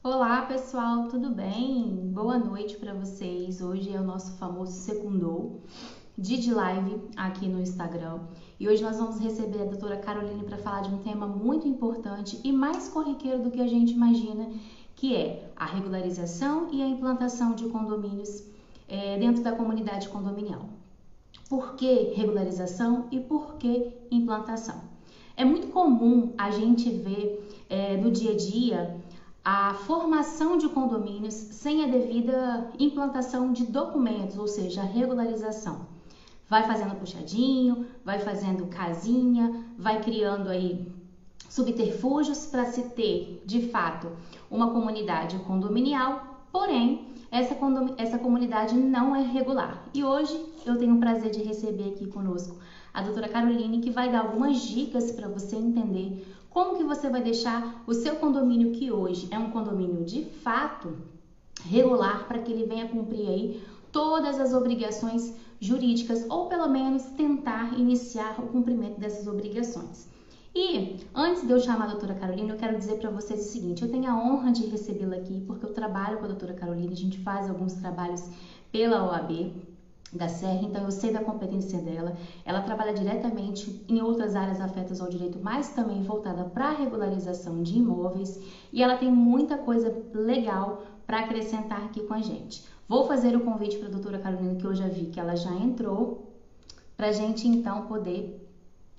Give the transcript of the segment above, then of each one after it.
Olá pessoal, tudo bem? Boa noite para vocês. Hoje é o nosso famoso Secundou Didi Live aqui no Instagram e hoje nós vamos receber a doutora Caroline para falar de um tema muito importante e mais corriqueiro do que a gente imagina, que é a regularização e a implantação de condomínios dentro da comunidade condominial. Por que regularização e por que implantação? É muito comum a gente ver no dia a dia a formação de condomínios sem a devida implantação de documentos, ou seja, a regularização. Vai fazendo puxadinho, vai fazendo casinha, vai criando aí subterfúgios para se ter, de fato, uma comunidade condominial, porém, essa comunidade não é regular. E hoje eu tenho o prazer de receber aqui conosco a doutora Caroline, que vai dar algumas dicas para você entender como que você vai deixar o seu condomínio, que hoje é um condomínio de fato regular, para que ele venha cumprir aí todas as obrigações jurídicas, ou pelo menos tentar iniciar o cumprimento dessas obrigações. E antes de eu chamar a doutora Caroline, eu quero dizer para vocês o seguinte: eu tenho a honra de recebê-la aqui, porque eu trabalho com a doutora Caroline, a gente faz alguns trabalhos pela OAB da Serra, então eu sei da competência dela. Ela trabalha diretamente em outras áreas afetas ao direito, mas também voltada para a regularização de imóveis, e ela tem muita coisa legal para acrescentar aqui com a gente. Vou fazer o convite para a doutora Carolina, que eu já vi que ela já entrou, para a gente então poder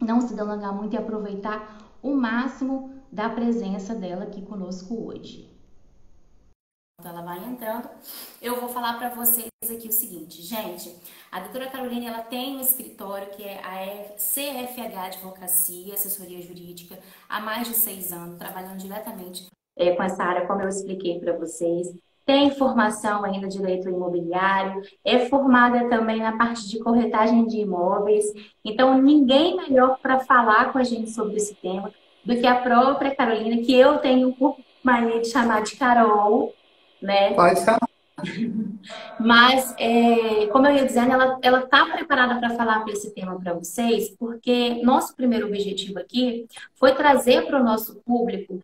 não se delongar muito e aproveitar o máximo da presença dela aqui conosco hoje. Ela vai entrando. Eu vou falar para vocês aqui o seguinte, gente. A doutora Caroline, ela tem um escritório que é a CFH Advocacia, Assessoria Jurídica, há mais de 6 anos, trabalhando diretamente com essa área, como eu expliquei para vocês. Tem formação ainda no direito imobiliário, é formada também na parte de corretagem de imóveis. Então, ninguém melhor para falar com a gente sobre esse tema do que a própria Carolina, que eu tenho por mania de chamar de Carol, né? Pode falar. Mas, como eu ia dizendo, ela está preparada para falar para esse tema para vocês, porque nosso primeiro objetivo aqui foi trazer para o nosso público,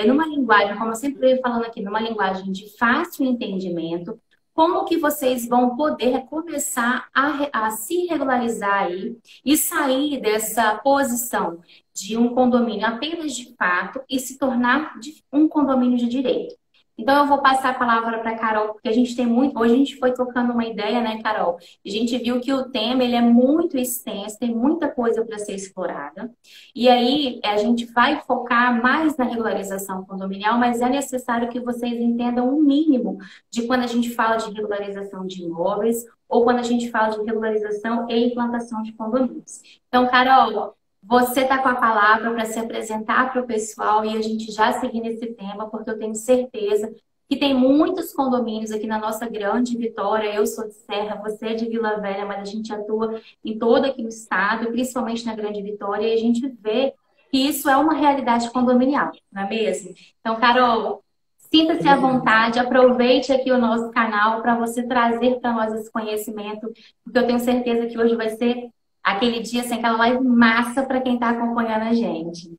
numa linguagem, como eu sempre venho falando aqui, numa linguagem de fácil entendimento, como que vocês vão poder começar a se regularizar aí e sair dessa posição de um condomínio apenas de fato e se tornar um condomínio de direito. Então, eu vou passar a palavra para a Carol, porque a gente tem muito. Hoje a gente foi trocando uma ideia, né, Carol? E a gente viu que o tema ele é muito extenso, tem muita coisa para ser explorada. E aí a gente vai focar mais na regularização condominial, mas é necessário que vocês entendam o mínimo de quando a gente fala de regularização de imóveis ou quando a gente fala de regularização e implantação de condomínios. Então, Carol, você está com a palavra para se apresentar para o pessoal e a gente já seguir nesse tema, porque eu tenho certeza que tem muitos condomínios aqui na nossa grande Vitória. Eu sou de Serra, você é de Vila Velha, mas a gente atua em todo aqui no estado, principalmente na grande Vitória, e a gente vê que isso é uma realidade condominial, não é mesmo? Então, Carol, sinta-se à vontade, aproveite aqui o nosso canal para você trazer para nós esse conhecimento, porque eu tenho certeza que hoje vai ser aquele dia, assim, aquela live massa para quem está acompanhando a gente.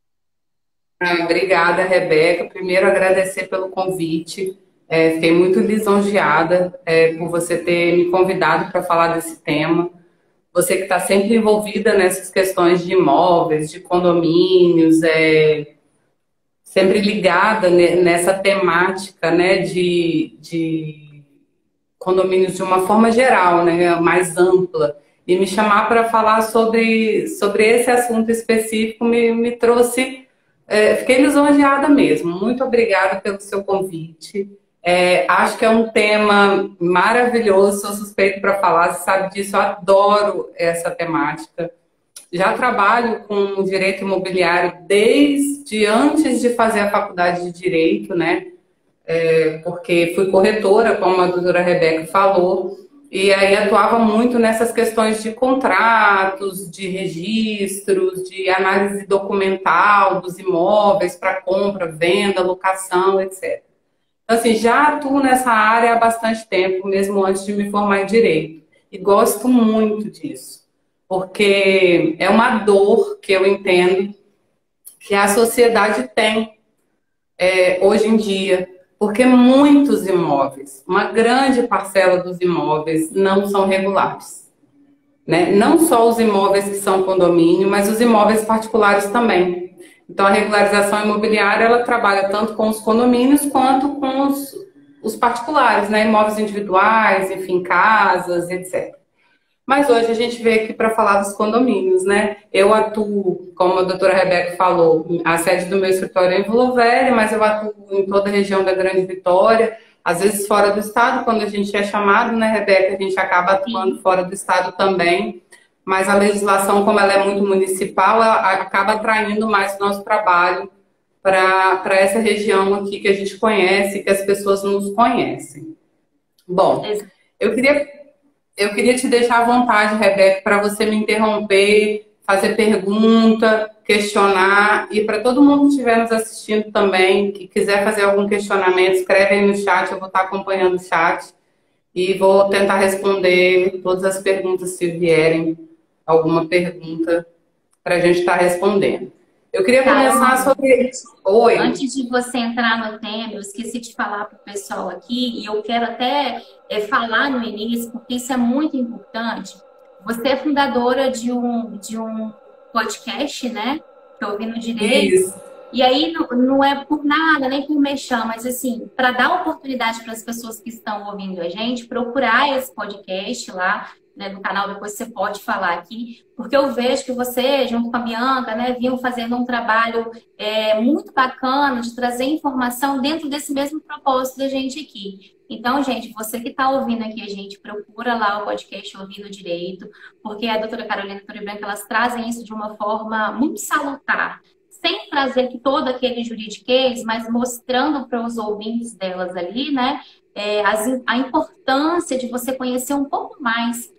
Obrigada, Rebeca. Primeiro, agradecer pelo convite. Fiquei muito lisonjeada por você ter me convidado para falar desse tema. Você que está sempre envolvida nessas questões de imóveis, de condomínios, sempre ligada nessa temática, né, de condomínios de uma forma geral, né, mais ampla. E me chamar para falar sobre esse assunto específico me trouxe. Fiquei lisonjeada mesmo. Muito obrigada pelo seu convite. Acho que é um tema maravilhoso, sou suspeita para falar, você sabe disso, eu adoro essa temática. Já trabalho com direito imobiliário desde antes de fazer a faculdade de Direito, né? Porque fui corretora, como a doutora Rebeca falou, e aí atuava muito nessas questões de contratos, de registros, de análise documental dos imóveis para compra, venda, locação, etc. Então, assim, já atuo nessa área há bastante tempo, mesmo antes de me formar em Direito. E gosto muito disso, porque é uma dor que eu entendo que a sociedade tem hoje em dia, Porque muitos imóveis, uma grande parcela dos imóveis não são regulares, né? Não só os imóveis que são condomínio, mas os imóveis particulares também. Então, a regularização imobiliária, ela trabalha tanto com os condomínios quanto com os particulares, né? Imóveis individuais, enfim, casas, etc. Mas hoje a gente veio aqui para falar dos condomínios, né? Eu atuo, como a doutora Rebeca falou, a sede do meu escritório é em Vila Velha, mas eu atuo em toda a região da Grande Vitória, às vezes fora do estado, quando a gente é chamado, né, Rebeca? A gente acaba atuando fora do estado também, mas a legislação, como ela é muito municipal, ela acaba atraindo mais o nosso trabalho para essa região aqui que a gente conhece, que as pessoas nos conhecem. Bom, eu queria te deixar à vontade, Rebeca, para você me interromper, fazer pergunta, questionar. E para todo mundo que estiver nos assistindo também, que quiser fazer algum questionamento, escreve aí no chat, eu vou estar acompanhando o chat. E vou tentar responder todas as perguntas, se vierem alguma pergunta, para a gente estar respondendo. Eu queria começar sobre... Oi. Antes de você entrar no tema, eu esqueci de falar para o pessoal aqui, e eu quero até falar no início, porque isso é muito importante. Você é fundadora de um podcast, né? Que eu ouvi no Direito. Isso. E aí não é por nada, nem por mexer, mas assim, para dar oportunidade para as pessoas que estão ouvindo a gente, procurar esse podcast lá, né, no canal, depois você pode falar aqui, porque eu vejo que você, junto com a Bianca, né, vinham fazendo um trabalho muito bacana de trazer informação dentro desse mesmo propósito da gente aqui. Então, gente, você que está ouvindo aqui a gente, procura lá o podcast Ouvindo Direito, porque a doutora Carolina e a doutora Bianca, elas trazem isso de uma forma muito salutar, sem trazer que todo aquele juridiquês, mas mostrando para os ouvintes delas ali, né, a importância de você conhecer um pouco mais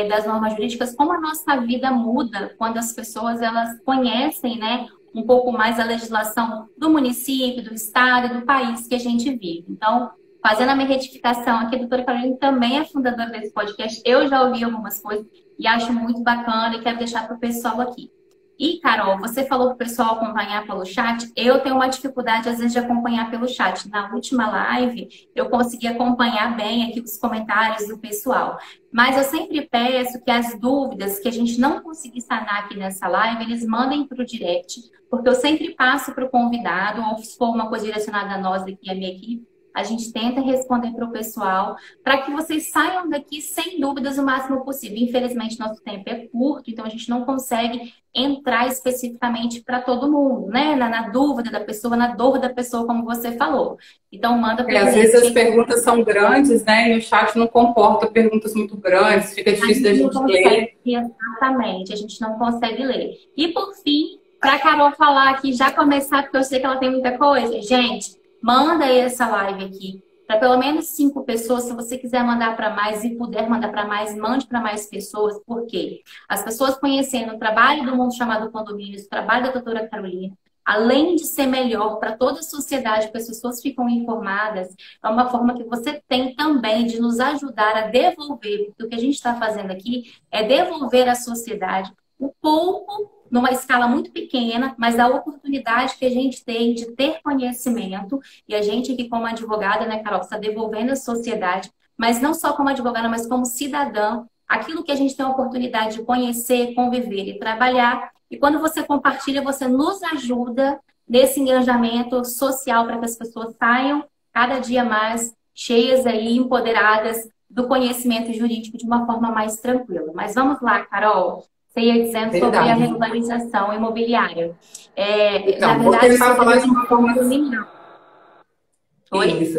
das normas jurídicas, como a nossa vida muda quando as pessoas elas conhecem, né, um pouco mais a legislação do município, do estado e do país que a gente vive. Então, fazendo a minha retificação aqui, a doutora Carolina também é fundadora desse podcast. Eu já ouvi algumas coisas e acho muito bacana e quero deixar para o pessoal aqui. E, Carol, você falou para o pessoal acompanhar pelo chat. Eu tenho uma dificuldade, às vezes, de acompanhar pelo chat. Na última live, eu consegui acompanhar bem aqui os comentários do pessoal. Mas eu sempre peço que as dúvidas que a gente não conseguir sanar aqui nessa live, eles mandem para o direct, porque eu sempre passo para o convidado, ou se for uma coisa direcionada a nós aqui, a minha equipe, a gente tenta responder para o pessoal, para que vocês saiam daqui sem dúvidas o máximo possível. Infelizmente, nosso tempo é curto, então a gente não consegue entrar especificamente para todo mundo, né? Na dúvida da pessoa, na dor da pessoa, como você falou. Então, manda para Às vezes as perguntas são grandes, né? E o chat não comporta perguntas muito grandes, fica difícil da gente ler. Exatamente, a gente não consegue ler. E, por fim, para a Carol falar aqui, já começar, porque eu sei que ela tem muita coisa. Gente, manda aí essa live aqui para pelo menos 5 pessoas. Se você quiser mandar para mais e puder mandar para mais, mande para mais pessoas. Por quê? As pessoas conhecendo o trabalho do mundo chamado condomínios, o trabalho da doutora Carolina, além de ser melhor para toda a sociedade, porque as pessoas ficam informadas, é uma forma que você tem também de nos ajudar a devolver, porque o que a gente está fazendo aqui é devolver à sociedade um pouco, numa escala muito pequena, mas a oportunidade que a gente tem de ter conhecimento, e a gente aqui como advogada, né, Carol, está devolvendo à sociedade, mas não só como advogada, mas como cidadã, aquilo que a gente tem a oportunidade de conhecer, conviver e trabalhar. E quando você compartilha, você nos ajuda nesse engajamento social para que as pessoas saiam cada dia mais cheias aí, empoderadas do conhecimento jurídico de uma forma mais tranquila. Mas vamos lá, Carol. Você ia dizendo sobre a regularização imobiliária. Então, na verdade, vou tentar falar de uma forma simples.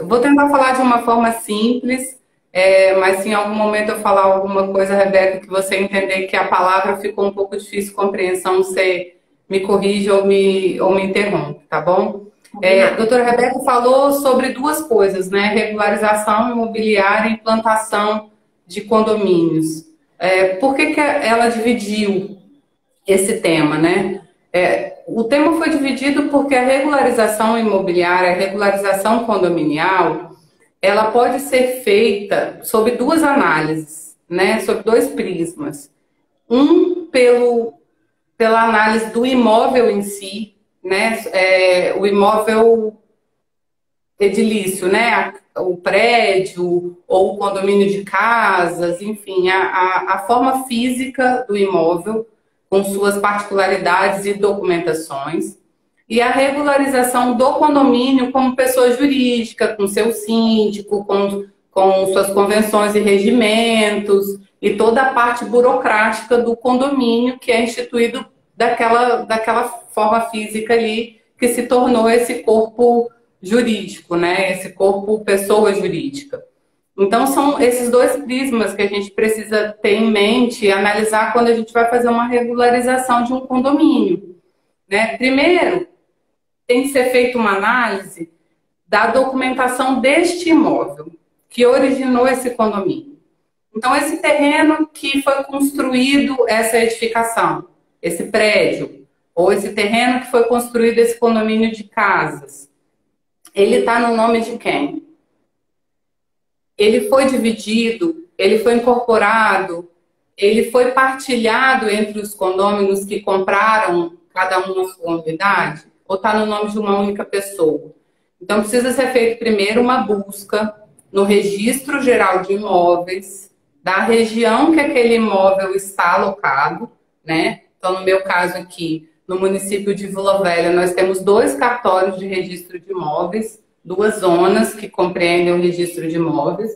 Vou tentar falar de uma forma simples, mas se em algum momento eu falar alguma coisa, Rebeca, que você entender que a palavra ficou um pouco difícil de compreensão, você me corrige ou me interrompe, tá bom? A doutora Rebeca falou sobre 2 coisas, né? Regularização imobiliária e implantação de condomínios. Por que ela dividiu esse tema, né? O tema foi dividido porque a regularização imobiliária, a regularização condominial, ela pode ser feita sob 2 análises, né? Sob 2 prismas. Um pela análise do imóvel em si, né? O imóvel edilício, né? O prédio ou o condomínio de casas, enfim, a forma física do imóvel, com suas particularidades e documentações, e a regularização do condomínio como pessoa jurídica, com seu síndico, com suas convenções e regimentos, e toda a parte burocrática do condomínio que é instituído daquela forma física ali, que se tornou esse corpo jurídico, né? Esse corpo pessoa jurídica. Então, são esses dois prismas que a gente precisa ter em mente e analisar quando a gente vai fazer uma regularização de um condomínio, né? Primeiro, tem que ser feita uma análise da documentação deste imóvel que originou esse condomínio. Então, esse terreno que foi construído essa edificação, esse prédio, ou esse terreno que foi construído esse condomínio de casas, ele está no nome de quem? Ele foi dividido, ele foi incorporado, ele foi partilhado entre os condôminos que compraram cada um a sua unidade? Ou está no nome de uma única pessoa? Então, precisa ser feito primeiro uma busca no Registro Geral de Imóveis, da região que aquele imóvel está alocado, né? Então, no meu caso aqui, no município de Vila Velha, nós temos 2 cartórios de registro de imóveis, 2 zonas que compreendem o registro de imóveis,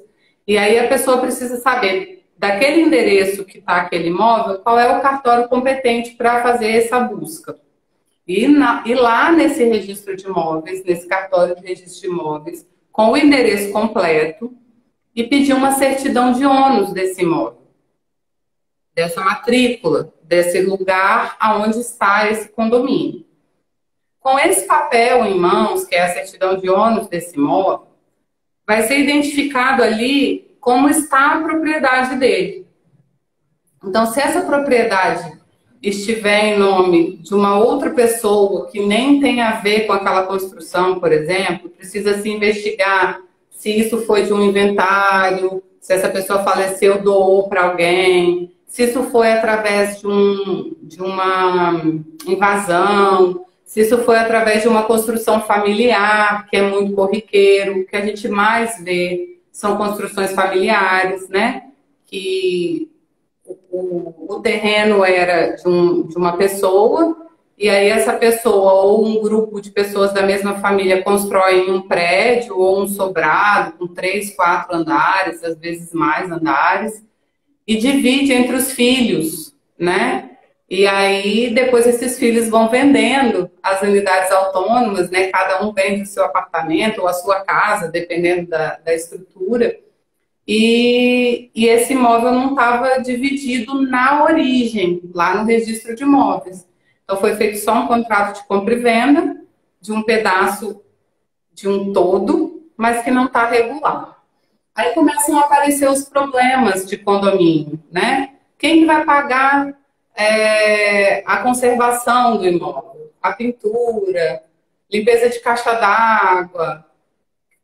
e aí a pessoa precisa saber, daquele endereço que está aquele imóvel, qual é o cartório competente para fazer essa busca. E lá nesse registro de imóveis, nesse cartório de registro de imóveis, com o endereço completo, e pedir uma certidão de ônus desse imóvel, dessa matrícula, desse lugar aonde está esse condomínio. Com esse papel em mãos, que é a certidão de ônus desse imóvel, vai ser identificado ali como está a propriedade dele. Então, se essa propriedade estiver em nome de uma outra pessoa que nem tem a ver com aquela construção, por exemplo, precisa se investigar se isso foi de um inventário, se essa pessoa faleceu, doou para alguém, se isso foi através de uma invasão, se isso foi através de uma construção familiar, que é muito corriqueiro. O que a gente mais vê são construções familiares, né? Que o terreno era de uma pessoa, e aí essa pessoa ou um grupo de pessoas da mesma família constroem um prédio ou um sobrado com 3, 4 andares, às vezes mais andares, e divide entre os filhos, né? E aí depois esses filhos vão vendendo as unidades autônomas, né? Cada um vende o seu apartamento ou a sua casa, dependendo da estrutura. E esse imóvel não estava dividido na origem, lá no registro de imóveis. Então, foi feito só um contrato de compra e venda de um pedaço de um todo, mas que não está regular. Aí começam a aparecer os problemas de condomínio, né? Quem que vai pagar a conservação do imóvel? A pintura, limpeza de caixa d'água,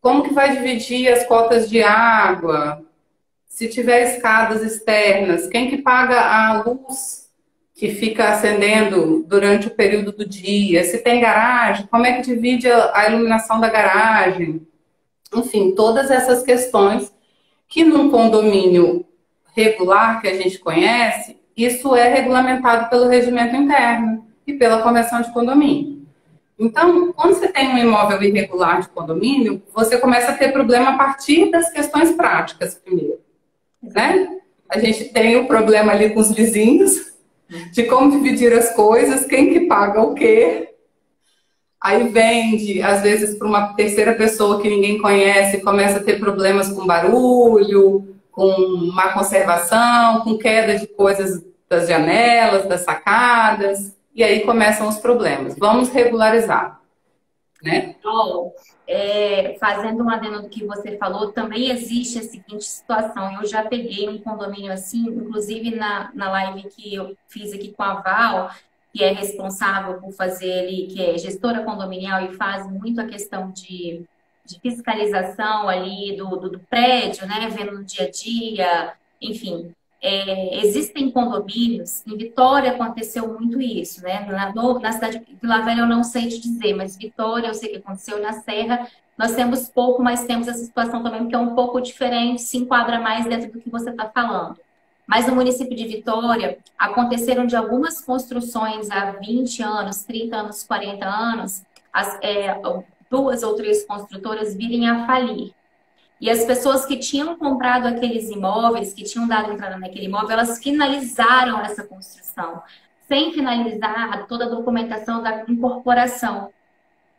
como que vai dividir as cotas de água? Se tiver escadas externas, quem que paga a luz que fica acendendo durante o período do dia? Se tem garagem, como é que divide a iluminação da garagem? Enfim, todas essas questões que num condomínio regular que a gente conhece, isso é regulamentado pelo regimento interno e pela convenção de condomínio. Então, quando você tem um imóvel irregular de condomínio, você começa a ter problema a partir das questões práticas primeiro, né? A gente tem o problema ali com os vizinhos, de como dividir as coisas, quem que paga o quê. Aí vende, às vezes, para uma terceira pessoa que ninguém conhece, começa a ter problemas com barulho, com má conservação, com queda de coisas das janelas, das sacadas. E aí começam os problemas. Vamos regularizar, né? Oh, fazendo um adendo do que você falou, também existe a seguinte situação. Eu já peguei um condomínio assim, inclusive na live que eu fiz aqui com a Val, que é responsável por fazer ali, que é gestora condominial e faz muito a questão de fiscalização ali do prédio, né? Vendo no dia a dia, enfim. existem condomínios, em Vitória aconteceu muito isso, né? Na cidade de Vila Velha eu não sei te dizer, mas Vitória eu sei que aconteceu, na Serra nós temos pouco, mas temos essa situação também que é um pouco diferente, se enquadra mais dentro do que você está falando. Mas no município de Vitória, aconteceram de algumas construções há 20 anos, 30 anos, 40 anos, duas ou três construtoras virem a falir. E as pessoas que tinham comprado aqueles imóveis, que tinham dado entrada naquele imóvel, elas finalizaram essa construção, sem finalizar toda a documentação da incorporação,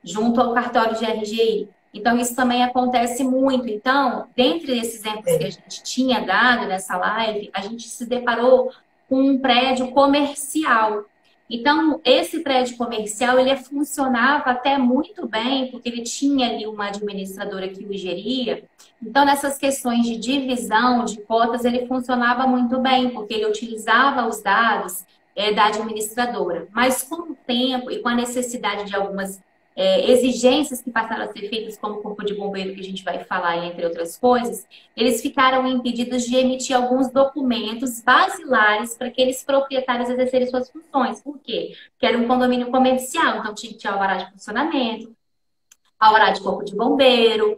junto ao cartório de RGI. Então, isso também acontece muito. Então, dentre esses exemplos que a gente tinha dado nessa live, a gente se deparou com um prédio comercial. Então, esse prédio comercial, ele funcionava até muito bem, porque ele tinha ali uma administradora que o geria. Então, nessas questões de divisão de cotas, ele funcionava muito bem, porque ele utilizava os dados da administradora. Mas com o tempo e com a necessidade de algumas exigências que passaram a ser feitas como corpo de bombeiro, que a gente vai falar, entre outras coisas, eles ficaram impedidos de emitir alguns documentos basilares para aqueles proprietários exercerem suas funções. Por quê? Porque era um condomínio comercial, então tinha que ter alvará de funcionamento, alvará de corpo de bombeiro,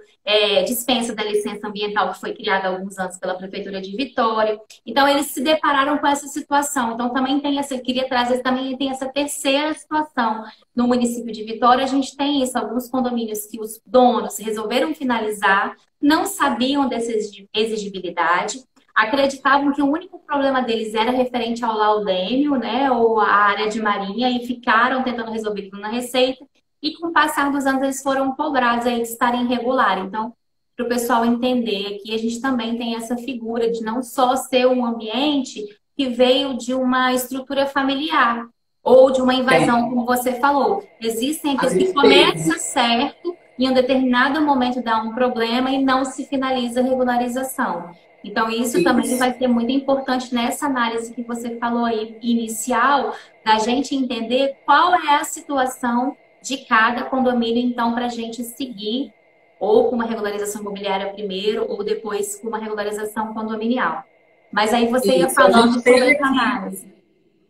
dispensa da licença ambiental que foi criada há alguns anos pela Prefeitura de Vitória. Então, eles se depararam com essa situação. Então, também tem queria trazer, também tem essa terceira situação. No município de Vitória, a gente tem isso, alguns condomínios que os donos resolveram finalizar, não sabiam dessa exigibilidade, acreditavam que o único problema deles era referente ao laudêmio, né, ou à área de marinha, e ficaram tentando resolver tudo na Receita. E com o passar dos anos, eles foram cobrados aí de estarem irregular. Então, para o pessoal entender que a gente também tem essa figura de não só ser um ambiente que veio de uma estrutura familiar ou de uma invasão, como você falou. Existem aqueles que começam certo e em um determinado momento dá um problema e não se finaliza a regularização. Então, isso também vai ser muito importante nessa análise que você falou aí, inicial, da gente entender qual é a situação de cada condomínio, então, para a gente seguir ou com uma regularização imobiliária primeiro ou depois com uma regularização condominial. Mas aí você ia falando sobre essa análise.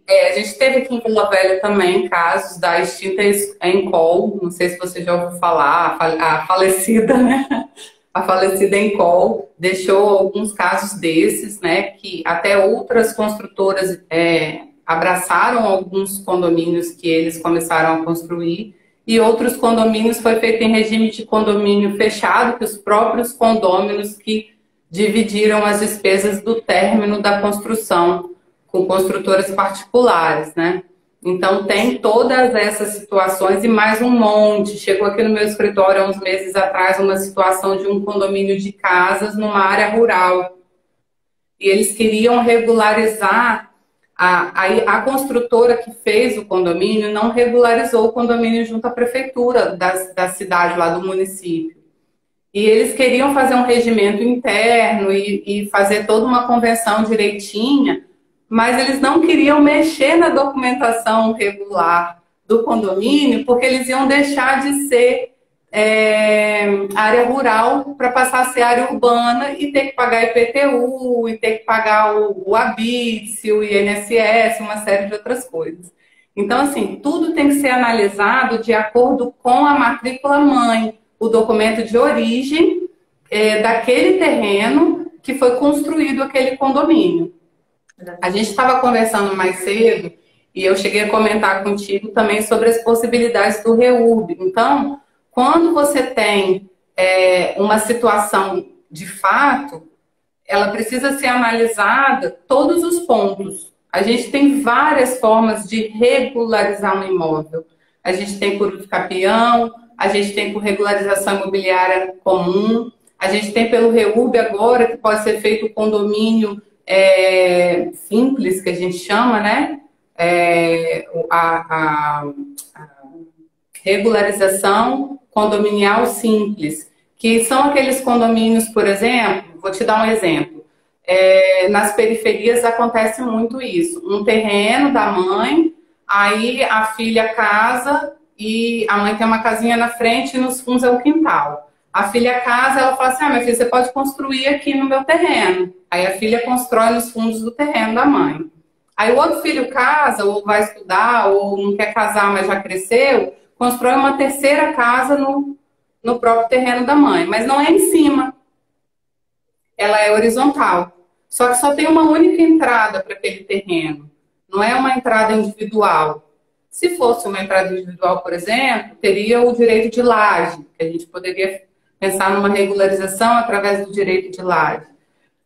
A gente teve aqui em Vila Velha também casos da extinta Encol, não sei se você já ouviu falar, a falecida, né? A falecida Encol deixou alguns casos desses, né? Que até outras construtoras abraçaram alguns condomínios que eles começaram a construir. E outros condomínios foi feito em regime de condomínio fechado, que os próprios condôminos que dividiram as despesas do término da construção com construtoras particulares, né? Então tem todas essas situações e mais um monte. Chegou aqui no meu escritório há uns meses atrás uma situação de um condomínio de casas numa área rural. E eles queriam regularizar. A construtora que fez o condomínio não regularizou o condomínio junto à prefeitura da cidade, lá do município. E eles queriam fazer um regimento interno e fazer toda uma convenção direitinha, mas eles não queriam mexer na documentação regular do condomínio, porque eles iam deixar de ser área rural para passar a ser área urbana e ter que pagar IPTU, e ter que pagar o ABITS, o INSS, uma série de outras coisas. Então, assim, tudo tem que ser analisado de acordo com a matrícula mãe, o documento de origem daquele terreno que foi construído aquele condomínio. A gente estava conversando mais cedo e eu cheguei a comentar contigo também sobre as possibilidades do REURB. Então, quando você tem uma situação de fato, ela precisa ser analisada todos os pontos. A gente tem várias formas de regularizar um imóvel. A gente tem por capião, a gente tem por regularização imobiliária comum, a gente tem pelo REURB agora, que pode ser feito o condomínio simples, que a gente chama, né? A regularização condominial simples, que são aqueles condomínios, por exemplo, vou te dar um exemplo. Nas periferias acontece muito isso. Um terreno da mãe, aí a filha casa e a mãe tem uma casinha na frente e nos fundos é o quintal. A filha casa, ela fala assim, minha filha, você pode construir aqui no meu terreno. Aí a filha constrói nos fundos do terreno da mãe. Aí o outro filho casa, ou vai estudar, ou não quer casar, mas já cresceu, constrói uma terceira casa no próprio terreno da mãe. Mas não é em cima, ela é horizontal. Só que só tem uma única entrada para aquele terreno. Não é uma entrada individual. Se fosse uma entrada individual, por exemplo, teria o direito de laje, que a gente poderia pensar numa regularização através do direito de laje.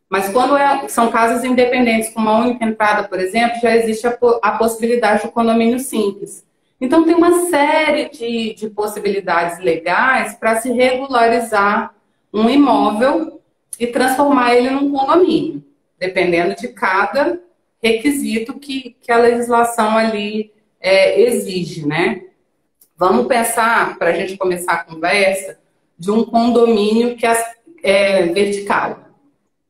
Mas quando são casas independentes com uma única entrada, por exemplo, já existe a possibilidade do condomínio simples. Então tem uma série de possibilidades legais para se regularizar um imóvel e transformar ele num condomínio, dependendo de cada requisito que a legislação ali exige, né? Vamos pensar, para a gente começar a conversa, de um condomínio que é vertical,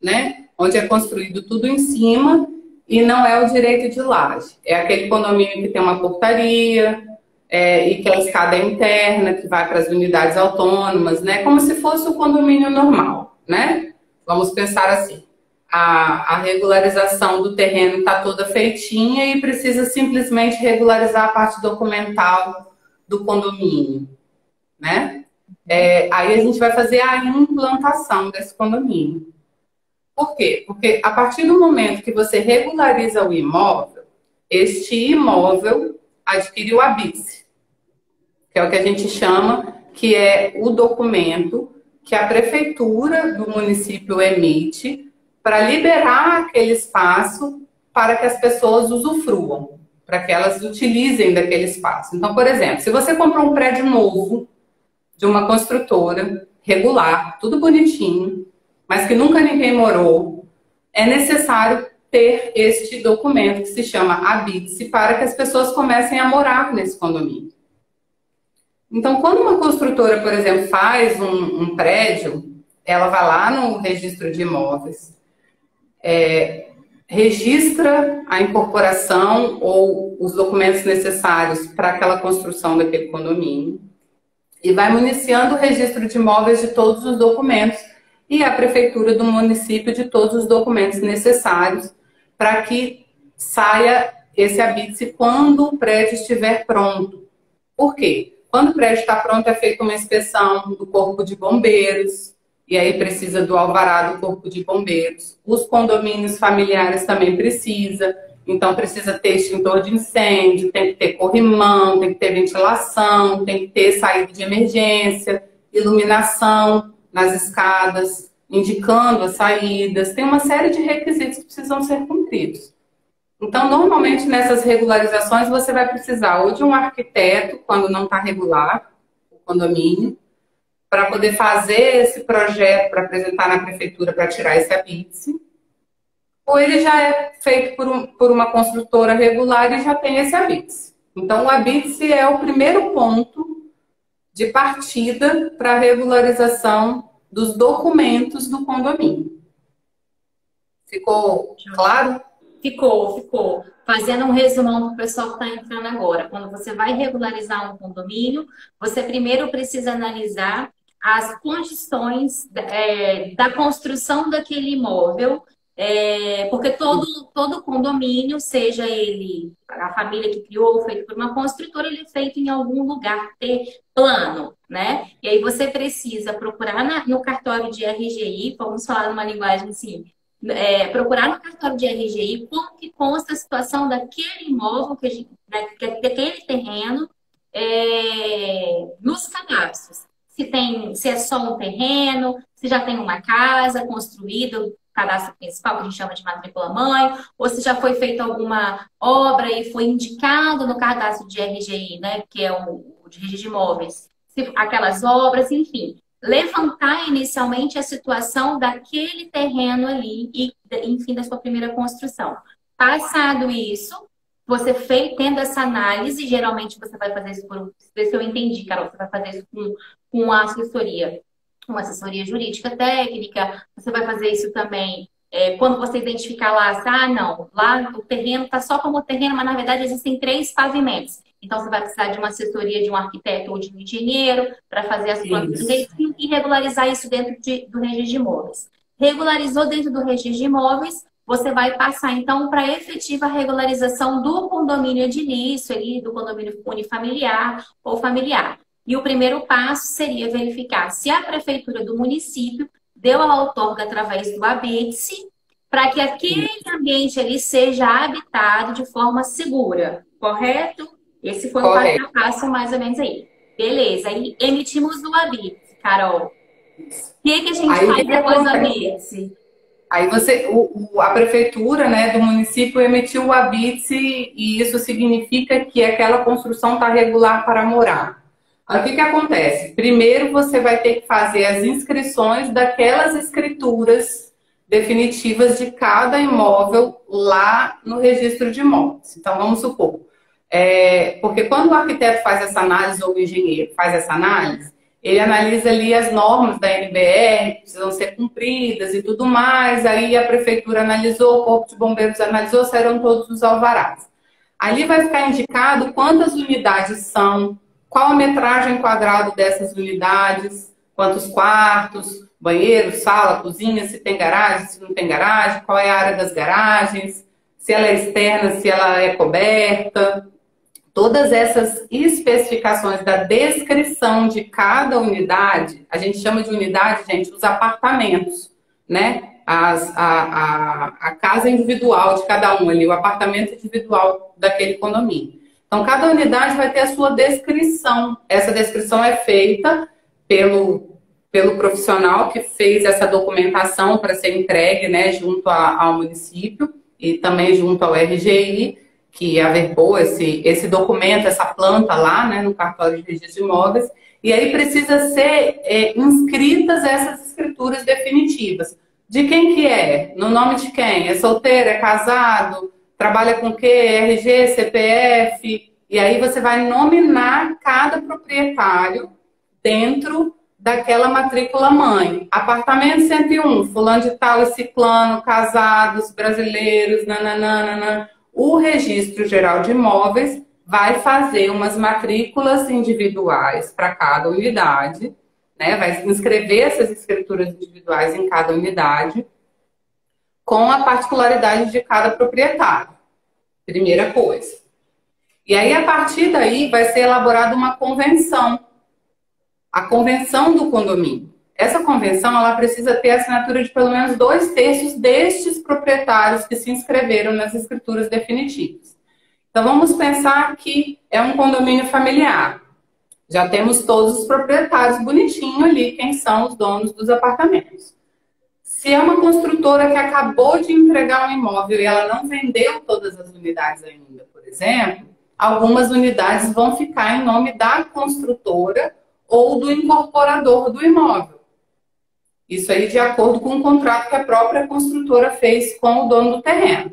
né? Onde é construído tudo em cima e não é o direito de laje. É aquele condomínio que tem uma portaria e que a escada é interna, que vai para as unidades autônomas, né? Como se fosse o condomínio normal, né? Vamos pensar assim. A regularização do terreno está toda feitinha e precisa simplesmente regularizar a parte documental do condomínio, né? Aí a gente vai fazer a implantação desse condomínio. Por quê? Porque a partir do momento que você regulariza o imóvel, este imóvel adquire o habite, que é o que a gente chama, que é o documento que a prefeitura do município emite para liberar aquele espaço para que as pessoas usufruam, para que elas utilizem daquele espaço. Então, por exemplo, se você comprou um prédio novo de uma construtora, regular, tudo bonitinho, mas que nunca ninguém morou, é necessário ter este documento que se chama habite-se para que as pessoas comecem a morar nesse condomínio. Então, quando uma construtora, por exemplo, faz um prédio, ela vai lá no registro de imóveis, registra a incorporação ou os documentos necessários para aquela construção daquele condomínio e vai municiando o registro de imóveis de todos os documentos e a prefeitura do município de todos os documentos necessários para que saia esse habite-se quando o prédio estiver pronto. Por quê? Quando o prédio está pronto, é feita uma inspeção do Corpo de Bombeiros, e aí precisa do alvará do Corpo de Bombeiros. Os condomínios familiares também precisa, então precisa ter extintor de incêndio, tem que ter corrimão, tem que ter ventilação, tem que ter saída de emergência, iluminação nas escadas, indicando as saídas. Tem uma série de requisitos que precisam ser cumpridos. Então, normalmente, nessas regularizações, você vai precisar ou de um arquiteto, quando não está regular, o condomínio, para poder fazer esse projeto, para apresentar na prefeitura, para tirar esse habite-se, ou ele já é feito por uma construtora regular e já tem esse habite-se. Então, o habite-se é o primeiro ponto de partida para a regularização dos documentos do condomínio. Ficou claro? Ficou. Fazendo um resumão para o pessoal que está entrando agora. Quando você vai regularizar um condomínio, você primeiro precisa analisar as condições da construção daquele imóvel, porque todo condomínio, seja ele a família que criou, feito por uma construtora, ele é feito em algum lugar plano, né? E aí você precisa procurar no cartório de RGI, vamos falar numa linguagem assim, procurar no cartório de RGI como que consta a situação daquele imóvel, daquele terreno, nos cadastros. Se é só um terreno, se já tem uma casa construída, o cadastro principal, que a gente chama de matrícula-mãe, ou se já foi feita alguma obra e foi indicado no cadastro de RGI, né, que é o de registro de imóveis, aquelas obras, enfim. Levantar inicialmente a situação daquele terreno ali e, enfim, da sua primeira construção. Passado isso, você tendo essa análise, geralmente você vai fazer isso ver se eu entendi, Carol, você vai fazer isso com uma assessoria jurídica técnica, você vai fazer isso também quando você identificar lá, não, lá o terreno está só como terreno, mas na verdade existem 3 pavimentos. Então, você vai precisar de uma assessoria de um arquiteto ou de um engenheiro para fazer as plantas Isso. direitinho e regularizar isso dentro do registro de imóveis. Regularizou dentro do registro de imóveis, você vai passar, então, para a efetiva regularização do condomínio edilício, ali, do condomínio unifamiliar ou familiar. E o primeiro passo seria verificar se a prefeitura do município deu a outorga através do habite-se, para que aquele ambiente ali seja habitado de forma segura, correto? Esse foi o passo Correto. a passo, mais ou menos aí. Beleza, aí emitimos o habite-se, Carol. O que a gente Aí, faz depois do habite-se? Aí a prefeitura, né, do município emitiu o habite e isso significa que aquela construção está regular para morar. Aí o que acontece? Primeiro você vai ter que fazer as inscrições daquelas escrituras definitivas de cada imóvel lá no registro de imóveis. Então vamos supor, porque quando o arquiteto faz essa análise ou o engenheiro faz essa análise, ele analisa ali as normas da NBR, que precisam ser cumpridas e tudo mais. Aí a prefeitura analisou, o Corpo de Bombeiros analisou, saíram todos os alvarás. Ali vai ficar indicado quantas unidades são, qual a metragem quadrada dessas unidades, quantos quartos, banheiro, sala, cozinha, se tem garagem, se não tem garagem, qual é a área das garagens, se ela é externa, se ela é coberta. Todas essas especificações da descrição de cada unidade, a gente chama de unidade, gente, os apartamentos, né? A casa individual de cada um ali, o apartamento individual daquele condomínio. Então, cada unidade vai ter a sua descrição. Essa descrição é feita pelo profissional que fez essa documentação para ser entregue, né, junto ao município e também junto ao RGI, que averbou esse documento, essa planta lá, né, no cartório de registro de imóveis, e aí precisa ser inscritas essas escrituras definitivas. De quem que é? No nome de quem? É solteiro? É casado? Trabalha com o quê? RG, CPF? E aí você vai nominar cada proprietário dentro daquela matrícula mãe. Apartamento 101, fulano de tal e ciclano, casados, brasileiros, nananana. O Registro Geral de Imóveis vai fazer umas matrículas individuais para cada unidade, né? Vai inscrever essas escrituras individuais em cada unidade, com a particularidade de cada proprietário. Primeira coisa. E aí, a partir daí, vai ser elaborada uma convenção. A convenção do condomínio. Essa convenção, ela precisa ter a assinatura de pelo menos 2/3 destes proprietários que se inscreveram nas escrituras definitivas. Então, vamos pensar que é um condomínio familiar. Já temos todos os proprietários bonitinho ali, quem são os donos dos apartamentos. Se é uma construtora que acabou de entregar um imóvel e ela não vendeu todas as unidades ainda, por exemplo, algumas unidades vão ficar em nome da construtora ou do incorporador do imóvel. Isso aí de acordo com o contrato que a própria construtora fez com o dono do terreno,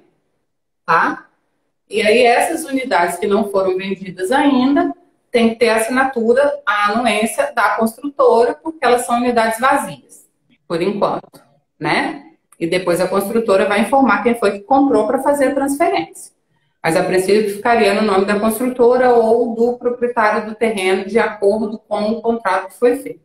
tá? E aí essas unidades que não foram vendidas ainda, tem que ter a assinatura, a anuência da construtora, porque elas são unidades vazias, por enquanto, né? E depois a construtora vai informar quem foi que comprou para fazer a transferência. Mas a princípio ficaria no nome da construtora ou do proprietário do terreno, de acordo com o contrato que foi feito.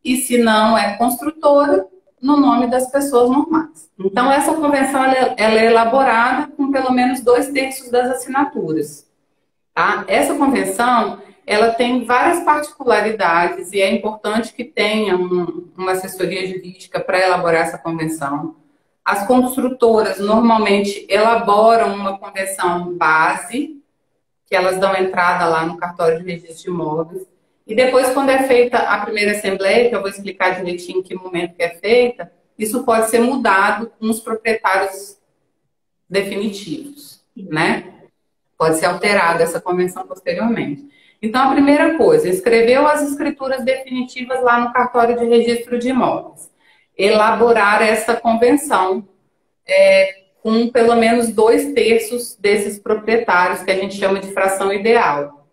E se não é construtora, no nome das pessoas normais. Então, essa convenção ela é elaborada com pelo menos 2/3 das assinaturas. Tá? Essa convenção ela tem várias particularidades e é importante que tenha uma assessoria jurídica para elaborar essa convenção. As construtoras normalmente elaboram uma convenção base, que elas dão entrada lá no cartório de registro de imóveis. E depois, quando é feita a primeira assembleia, que eu vou explicar direitinho em que momento que é feita, isso pode ser mudado com os proprietários definitivos, né? Pode ser alterada essa convenção posteriormente. Então, a primeira coisa, escreveu as escrituras definitivas lá no cartório de registro de imóveis. Elaborar essa convenção com pelo menos 2/3 desses proprietários, que a gente chama de fração ideal,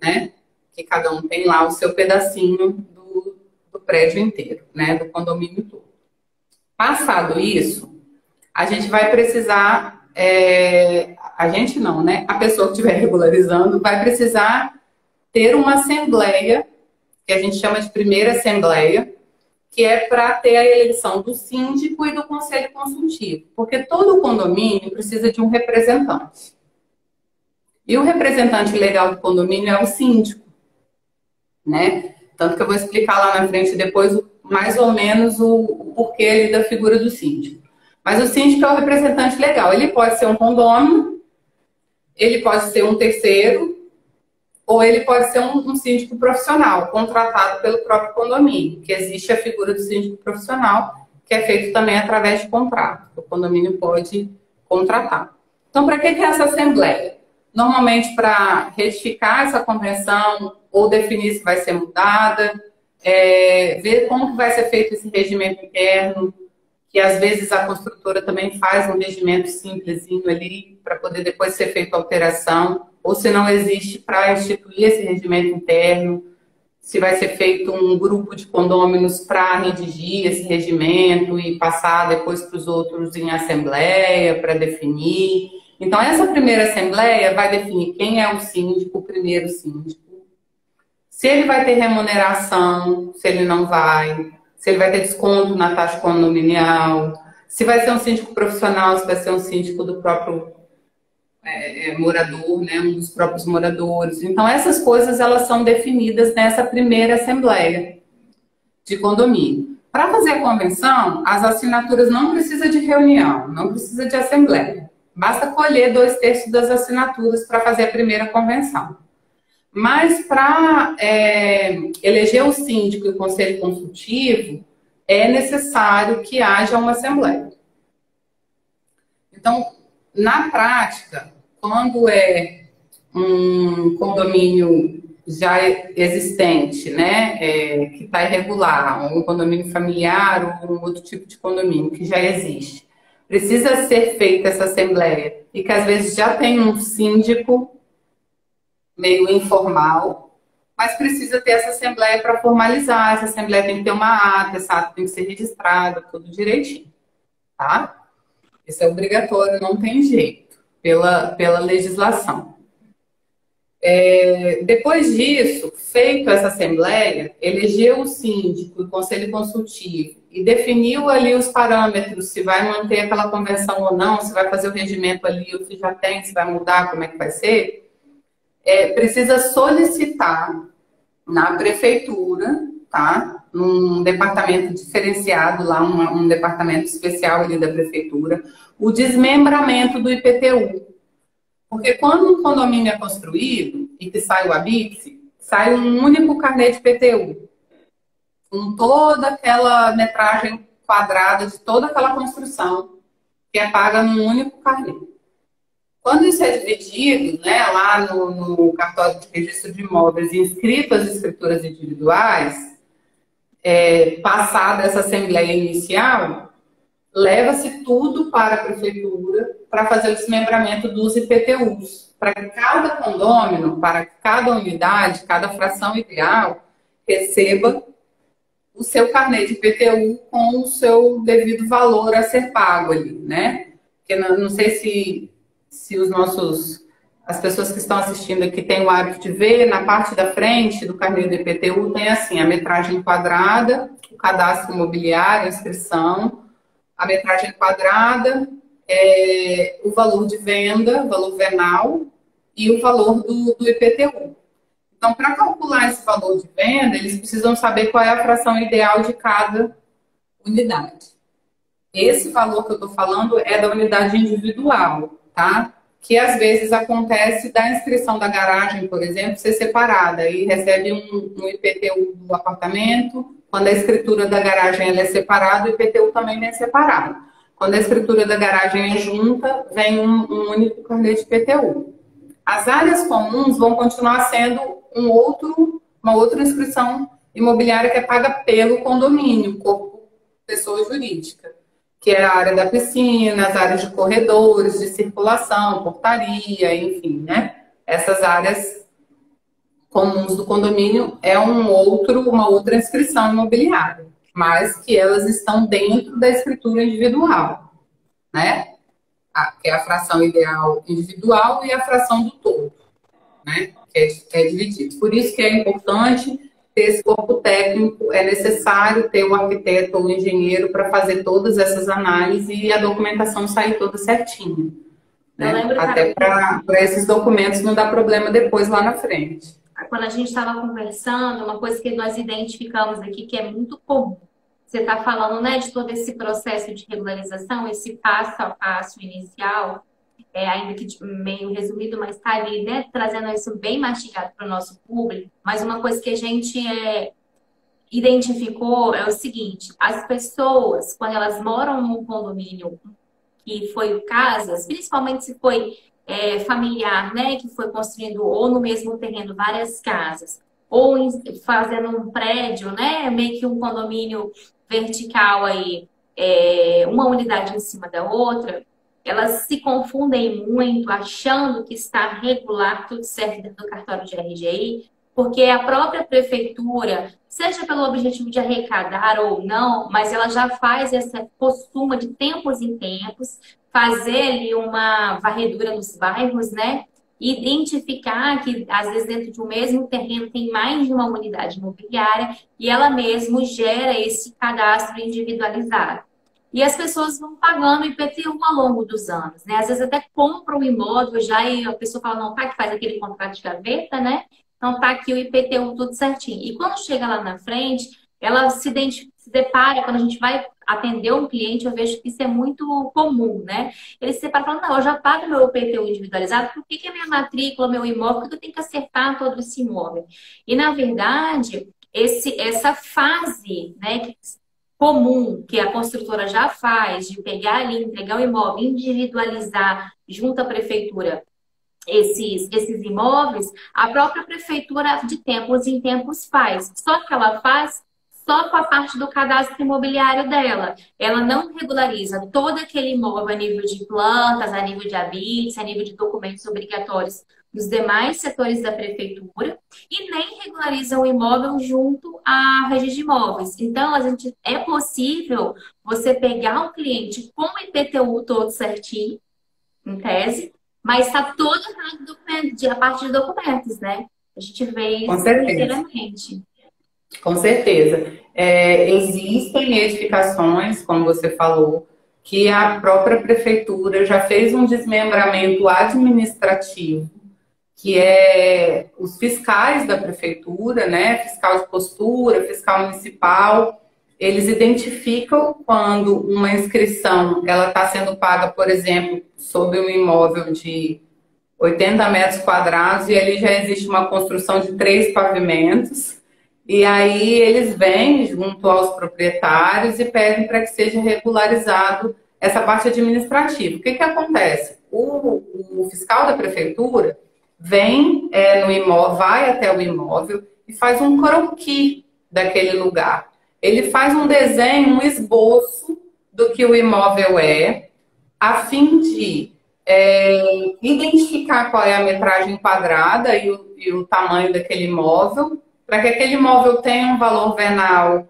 né? Que cada um tem lá o seu pedacinho do prédio inteiro, né? Do condomínio todo. Passado isso, a gente vai precisar a gente não, né? A pessoa que estiver regularizando vai precisar ter uma assembleia, que a gente chama de primeira assembleia, que é para ter a eleição do síndico e do conselho consultivo. Porque todo condomínio precisa de um representante. E o representante legal do condomínio é o síndico, né? Tanto que eu vou explicar lá na frente depois mais ou menos o porquê ali da figura do síndico. Mas o síndico é o representante legal. Ele pode ser um condômino, ele pode ser um terceiro, ou ele pode ser um síndico profissional, contratado pelo próprio condomínio, que existe a figura do síndico profissional, que é feito também através de contrato, que o condomínio pode contratar. Então, para que é essa assembleia? Normalmente para retificar essa convenção, ou definir se vai ser mudada, ver como que vai ser feito esse regimento interno, que às vezes a construtora também faz um regimento simplesinho ali, para poder depois ser feita a alteração, ou se não existe para instituir esse regimento interno, se vai ser feito um grupo de condôminos para redigir esse regimento e passar depois para os outros em assembleia para definir. Então, essa primeira assembleia vai definir quem é o síndico, o primeiro síndico, se ele vai ter remuneração, se ele não vai, se ele vai ter desconto na taxa condominial, se vai ser um síndico profissional, se vai ser um síndico do próprio morador, né, um dos próprios moradores. Então, essas coisas elas são definidas nessa primeira assembleia de condomínio. Para fazer a convenção, as assinaturas não precisam de reunião, não precisa de assembleia. Basta colher 2/3 das assinaturas para fazer a primeira convenção. Mas para eleger o síndico e o conselho consultivo, é necessário que haja uma assembleia. Então, na prática, quando é um condomínio já existente, né, que está irregular, um condomínio familiar ou um outro tipo de condomínio que já existe, precisa ser feita essa assembleia e que às vezes já tem um síndico meio informal, mas precisa ter essa assembleia para formalizar. Essa assembleia tem que ter uma ata, essa ata tem que ser registrada, tudo direitinho, tá? Isso é obrigatório, não tem jeito, pela legislação. Depois disso, feito essa assembleia, elegeu o síndico, o conselho consultivo e definiu ali os parâmetros, se vai manter aquela convenção ou não, se vai fazer o regimento ali, ou se já tem, se vai mudar, como é que vai ser, precisa solicitar na prefeitura, tá? Num departamento diferenciado lá, um departamento especial ali da prefeitura, o desmembramento do IPTU. Porque quando um condomínio é construído e que sai o habite, sai um único carnê de IPTU, com toda aquela metragem quadrada de toda aquela construção, que é paga num único carnê. Quando isso é dividido, né, lá no cartório de registro de imóveis, inscrito as escrituras individuais, passada essa assembleia inicial, leva-se tudo para a prefeitura para fazer o desmembramento dos IPTUs, para que cada condômino, para cada unidade, cada fração ideal, receba o seu carnê de IPTU com o seu devido valor a ser pago ali, né? Porque não sei se as pessoas que estão assistindo aqui têm o hábito de ver, na parte da frente do carnê do IPTU tem assim, a metragem quadrada, o cadastro imobiliário, a inscrição, a metragem quadrada, o valor de venda, o valor venal e o valor do IPTU. Então, para calcular esse valor de venda, eles precisam saber qual é a fração ideal de cada unidade. Esse valor que eu estou falando é da unidade individual, tá? Que às vezes acontece da inscrição da garagem, por exemplo, ser separada e recebe um IPTU do apartamento. Quando a escritura da garagem ela é separada, o IPTU também é separado. Quando a escritura da garagem é junta, vem um único carnê de IPTU. As áreas comuns vão continuar sendo uma outra inscrição imobiliária que é paga pelo condomínio, corpo pessoa jurídica, que é a área da piscina, as áreas de corredores, de circulação, portaria, enfim, né? Essas áreas comuns do condomínio é uma outra inscrição imobiliária, mas que elas estão dentro da escritura individual, né? que é a fração ideal individual e a fração do todo, né? Que é dividido. Por isso que é importante ter esse corpo técnico, é necessário ter o arquiteto ou o engenheiro para fazer todas essas análises e a documentação sair toda certinha. Né? Até para esses documentos não dar problema depois lá na frente. Quando a gente estava conversando, uma coisa que nós identificamos aqui que é muito comum. Você está falando, né, de todo esse processo de regularização, esse passo a passo inicial, ainda que meio resumido, mas está ali, né, trazendo isso bem mastigado para o nosso público. Mas uma coisa que a gente identificou é o seguinte: as pessoas, quando elas moram num condomínio que foi casas, principalmente se foi familiar, né, que foi construindo ou no mesmo terreno várias casas, ou fazendo um prédio, né, meio que um condomínio vertical aí, uma unidade em cima da outra, elas se confundem muito achando que está regular, tudo certo dentro do cartório de RGI, porque a própria prefeitura, seja pelo objetivo de arrecadar ou não, mas ela já faz essa costuma de tempos em tempos fazer ali uma varredura nos bairros, né? Identificar que, às vezes, dentro de um mesmo terreno tem mais de uma unidade imobiliária e ela mesmo gera esse cadastro individualizado. E as pessoas vão pagando IPTU ao longo dos anos, né? Às vezes até compram o imóvel já e a pessoa fala, não, tá, que faz aquele contrato de gaveta, né? Então tá aqui o IPTU tudo certinho. E quando chega lá na frente, ela se depara, quando a gente vai atender um cliente, eu vejo que isso é muito comum, né? Ele se depara falando, não, eu já pago meu IPTU individualizado, por que a minha matrícula, meu imóvel, por que eu tenho que acertar todo esse imóvel? E, na verdade, essa fase, né, comum que a construtora já faz, de pegar ali, entregar o imóvel, individualizar junto à prefeitura esses imóveis, a própria prefeitura de tempos em tempos faz. Só que ela faz só com a parte do cadastro imobiliário dela. Ela não regulariza todo aquele imóvel a nível de plantas, a nível de habites, a nível de documentos obrigatórios dos demais setores da prefeitura e nem regulariza o imóvel junto à rede de imóveis. Então, é possível você pegar um cliente com o IPTU todo certinho, em tese, mas está todo errado a parte de documentos, né? A gente vê isso inteiramente. Com certeza. Existem edificações, como você falou, que a própria prefeitura já fez um desmembramento administrativo, que é os fiscais da prefeitura, né? Fiscal de postura, fiscal municipal, eles identificam quando uma inscrição ela está sendo paga, por exemplo, sobre um imóvel de 80 metros quadrados e ali já existe uma construção de 3 pavimentos. E aí eles vêm junto aos proprietários e pedem para que seja regularizado essa parte administrativa. O que acontece? O fiscal da prefeitura vem no imóvel, vai até o imóvel e faz um croquis daquele lugar. Ele faz um desenho, um esboço do que o imóvel é, a fim de identificar qual é a metragem quadrada e o tamanho daquele imóvel, para que aquele imóvel tenha um valor venal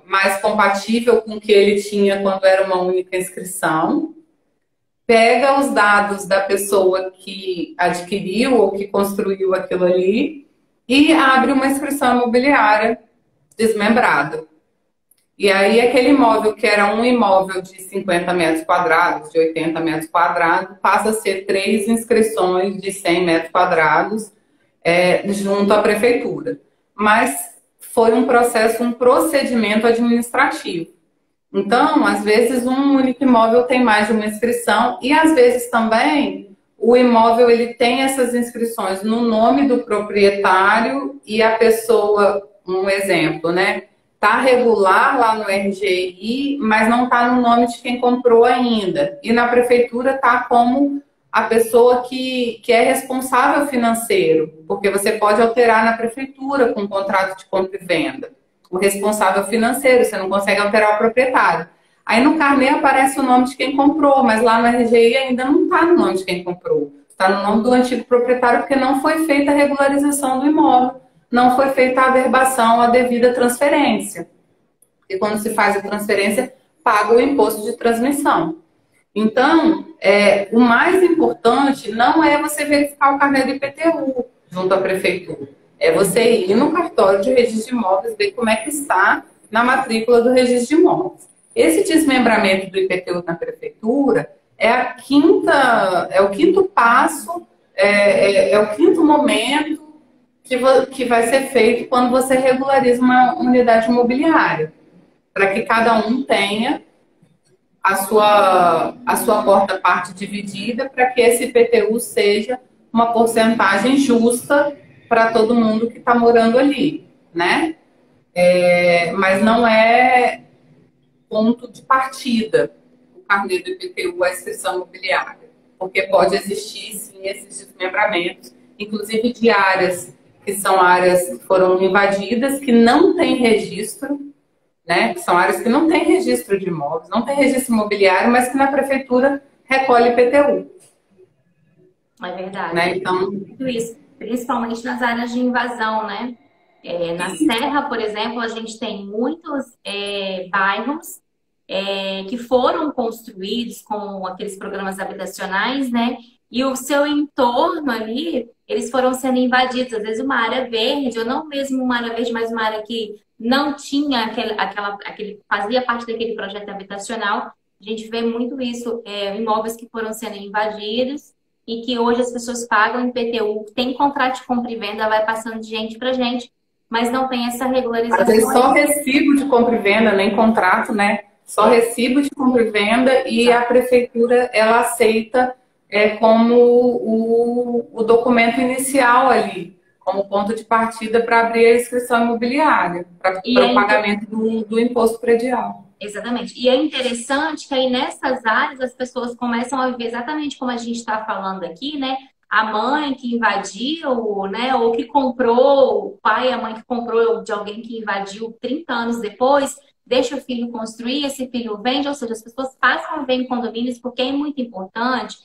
mais compatível com o que ele tinha quando era uma única inscrição. Pega os dados da pessoa que adquiriu ou que construiu aquilo ali e abre uma inscrição imobiliária desmembrada. E aí aquele imóvel que era um imóvel de 50 metros quadrados, de 80 metros quadrados, passa a ser 3 inscrições de 100 metros quadrados junto à prefeitura. Mas foi um procedimento administrativo. Então, às vezes, um único imóvel tem mais de uma inscrição e, às vezes, também, o imóvel ele tem essas inscrições no nome do proprietário e a pessoa, um exemplo, né? Está regular lá no RGI, mas não está no nome de quem comprou ainda. E na prefeitura está como a pessoa que é responsável financeiro, porque você pode alterar na prefeitura com um contrato de compra e venda. O responsável financeiro, você não consegue alterar o proprietário. Aí no carnê aparece o nome de quem comprou, mas lá no RGI ainda não está no nome de quem comprou. Está no nome do antigo proprietário porque não foi feita a regularização do imóvel, não foi feita a averbação, a devida transferência. E quando se faz a transferência, paga o imposto de transmissão. Então, o mais importante não é você verificar o carnê do IPTU junto à prefeitura. É você ir no cartório de registro de imóveis, ver como é que está na matrícula do registro de imóveis. Esse desmembramento do IPTU na prefeitura é o quinto passo, é o quinto momento que vai ser feito quando você regulariza uma unidade imobiliária, para que cada um tenha a sua quarta-parte dividida, para que esse IPTU seja uma porcentagem justa para todo mundo que está morando ali, né? Mas não é ponto de partida o carnê do IPTU, a inscrição imobiliária, porque pode existir, sim, esses desmembramentos, inclusive de áreas que são áreas que foram invadidas, que não têm registro, né? Que são áreas que não têm registro de imóveis, não tem registro imobiliário, mas que na prefeitura recolhe IPTU. É verdade. Né? Então, tudo isso, principalmente nas áreas de invasão, né? Na Serra, por exemplo, a gente tem muitos bairros que foram construídos com aqueles programas habitacionais, né? E o seu entorno ali, eles foram sendo invadidos. Às vezes uma área verde, ou não mesmo uma área verde, mas uma área que não tinha fazia parte daquele projeto habitacional. A gente vê muito isso, imóveis que foram sendo invadidos e que hoje as pessoas pagam IPTU, tem contrato de compra e venda, vai passando de gente para gente, mas não tem essa regularização. Às vezes só recibo de compra e venda, nem contrato, né? Só recibo de compra e venda, e a prefeitura, ela aceita como o documento inicial ali, como ponto de partida para abrir a inscrição imobiliária, para o pagamento do imposto predial. Exatamente. E é interessante que aí nessas áreas as pessoas começam a viver exatamente como a gente está falando aqui, né? A mãe que invadiu, né? Ou que comprou, o pai e a mãe que comprou de alguém que invadiu 30 anos depois, deixa o filho construir, esse filho vende, ou seja, as pessoas passam a viver em condomínios, porque é muito importante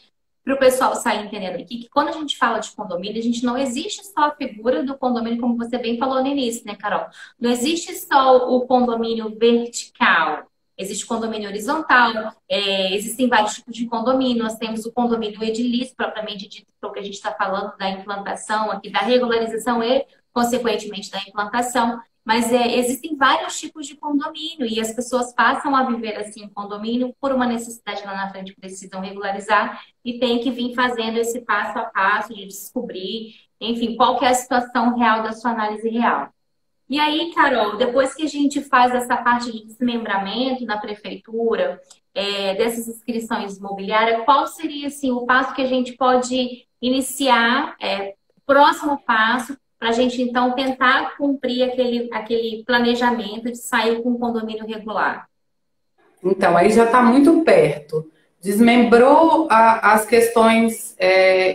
para o pessoal sair entendendo aqui que quando a gente fala de condomínio, a gente não existe só a figura do condomínio, como você bem falou no início, né, Carol? Não existe só o condomínio vertical. Existe condomínio horizontal, existem vários tipos de condomínio. Nós temos o condomínio edilício, propriamente dito, que a gente está falando da implantação aqui, da regularização e, consequentemente, da implantação. Mas existem vários tipos de condomínio e as pessoas passam a viver assim em condomínio por uma necessidade lá na frente, precisam regularizar e tem que vir fazendo esse passo a passo de descobrir, enfim, qual que é a situação real da sua análise real. E aí, Carol, depois que a gente faz essa parte de desmembramento na prefeitura, dessas inscrições imobiliárias, qual seria assim, o passo que a gente pode iniciar, próximo passo, para a gente, então, tentar cumprir aquele planejamento de sair com um condomínio regular? Então, aí já está muito perto. Desmembrou as questões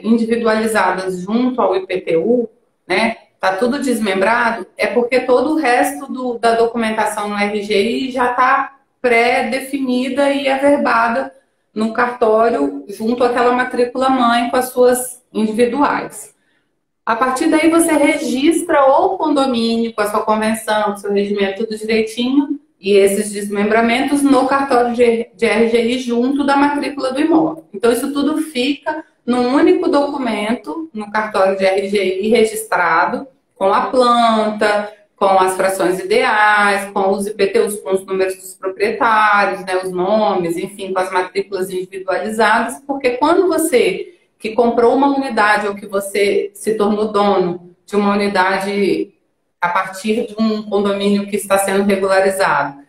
individualizadas junto ao IPTU, né? Está tudo desmembrado, é porque todo o resto da documentação no RGI já está pré-definida e averbada no cartório junto àquela matrícula mãe com as suas individuais. A partir daí você registra o condomínio com a sua convenção, com o seu regimento, tudo direitinho, e esses desmembramentos no cartório de RGI junto da matrícula do imóvel. Então isso tudo fica num único documento, no cartório de RGI registrado, com a planta, com as frações ideais, com os IPTUs, com os números dos proprietários, né, os nomes, enfim, com as matrículas individualizadas, porque quando você que comprou uma unidade ou que você se tornou dono de uma unidade a partir de um condomínio que está sendo regularizado,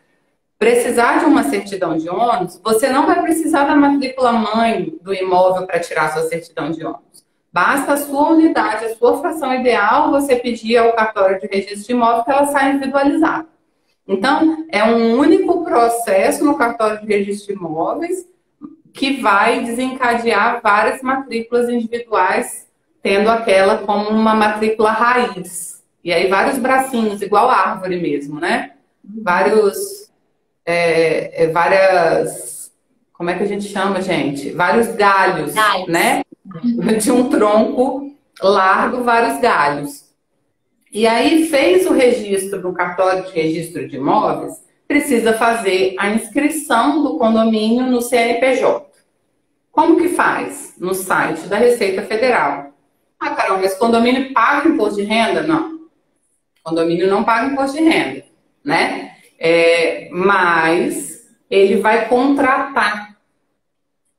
precisar de uma certidão de ônus, você não vai precisar da matrícula mãe do imóvel para tirar sua certidão de ônus. Basta a sua unidade, a sua fração ideal, você pedir ao cartório de registro de imóvel que ela saia individualizada. Então, é um único processo no cartório de registro de imóveis que vai desencadear várias matrículas individuais, tendo aquela como uma matrícula raiz. E aí vários bracinhos, igual árvore mesmo, né? Várias... Como é que a gente chama, gente? Vários galhos, né? De um tronco largo, vários galhos. E aí fez o registro no cartório de registro de imóveis, precisa fazer a inscrição do condomínio no CNPJ. Como que faz? No site da Receita Federal. Ah, Carol, mas condomínio paga imposto de renda? Não. Condomínio não paga imposto de renda, né? Mas ele vai contratar.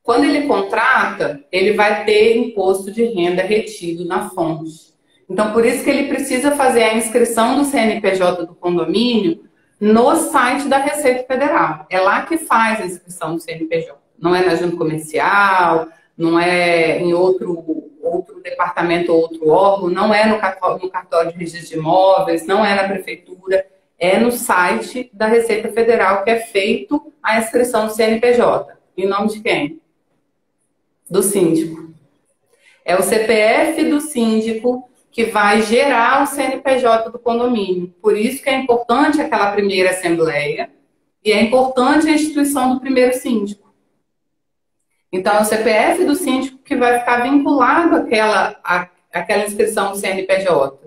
Quando ele contrata, ele vai ter imposto de renda retido na fonte. Então, por isso que ele precisa fazer a inscrição do CNPJ do condomínio no site da Receita Federal. É lá que faz a inscrição do CNPJ. Não é na junta comercial, não é em outro departamento ou outro órgão, não é no cartório de registro de imóveis, não é na prefeitura, é no site da Receita Federal que é feito a inscrição do CNPJ. Em nome de quem? Do síndico. É o CPF do síndico que vai gerar o CNPJ do condomínio. Por isso que é importante aquela primeira assembleia e é importante a instituição do primeiro síndico. Então, é o CPF do síndico que vai ficar vinculado àquela inscrição do CNPJ.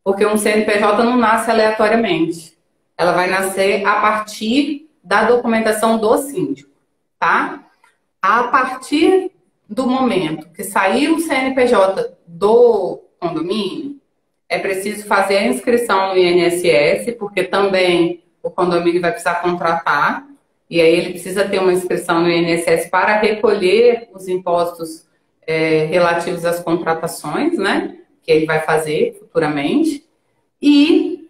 Porque um CNPJ não nasce aleatoriamente. Ela vai nascer a partir da documentação do síndico, tá? A partir do momento que saiu o CNPJ do condomínio, é preciso fazer a inscrição no INSS, porque também o condomínio vai precisar contratar, e aí ele precisa ter uma inscrição no INSS para recolher os impostos relativos às contratações, né? Que ele vai fazer futuramente. E,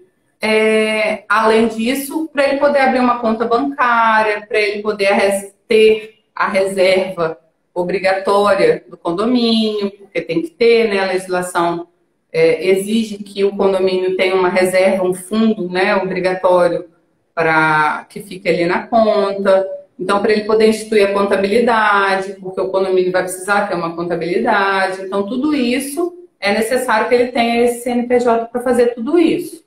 além disso, para ele poder abrir uma conta bancária, para ele poder ter a reserva obrigatória do condomínio, porque tem que ter, né? A legislação exige que o condomínio tenha uma reserva, um fundo, né, obrigatório para que fique ali na conta. Então, para ele poder instituir a contabilidade, porque o condomínio vai precisar ter uma contabilidade. Então, tudo isso é necessário que ele tenha esse CNPJ para fazer tudo isso.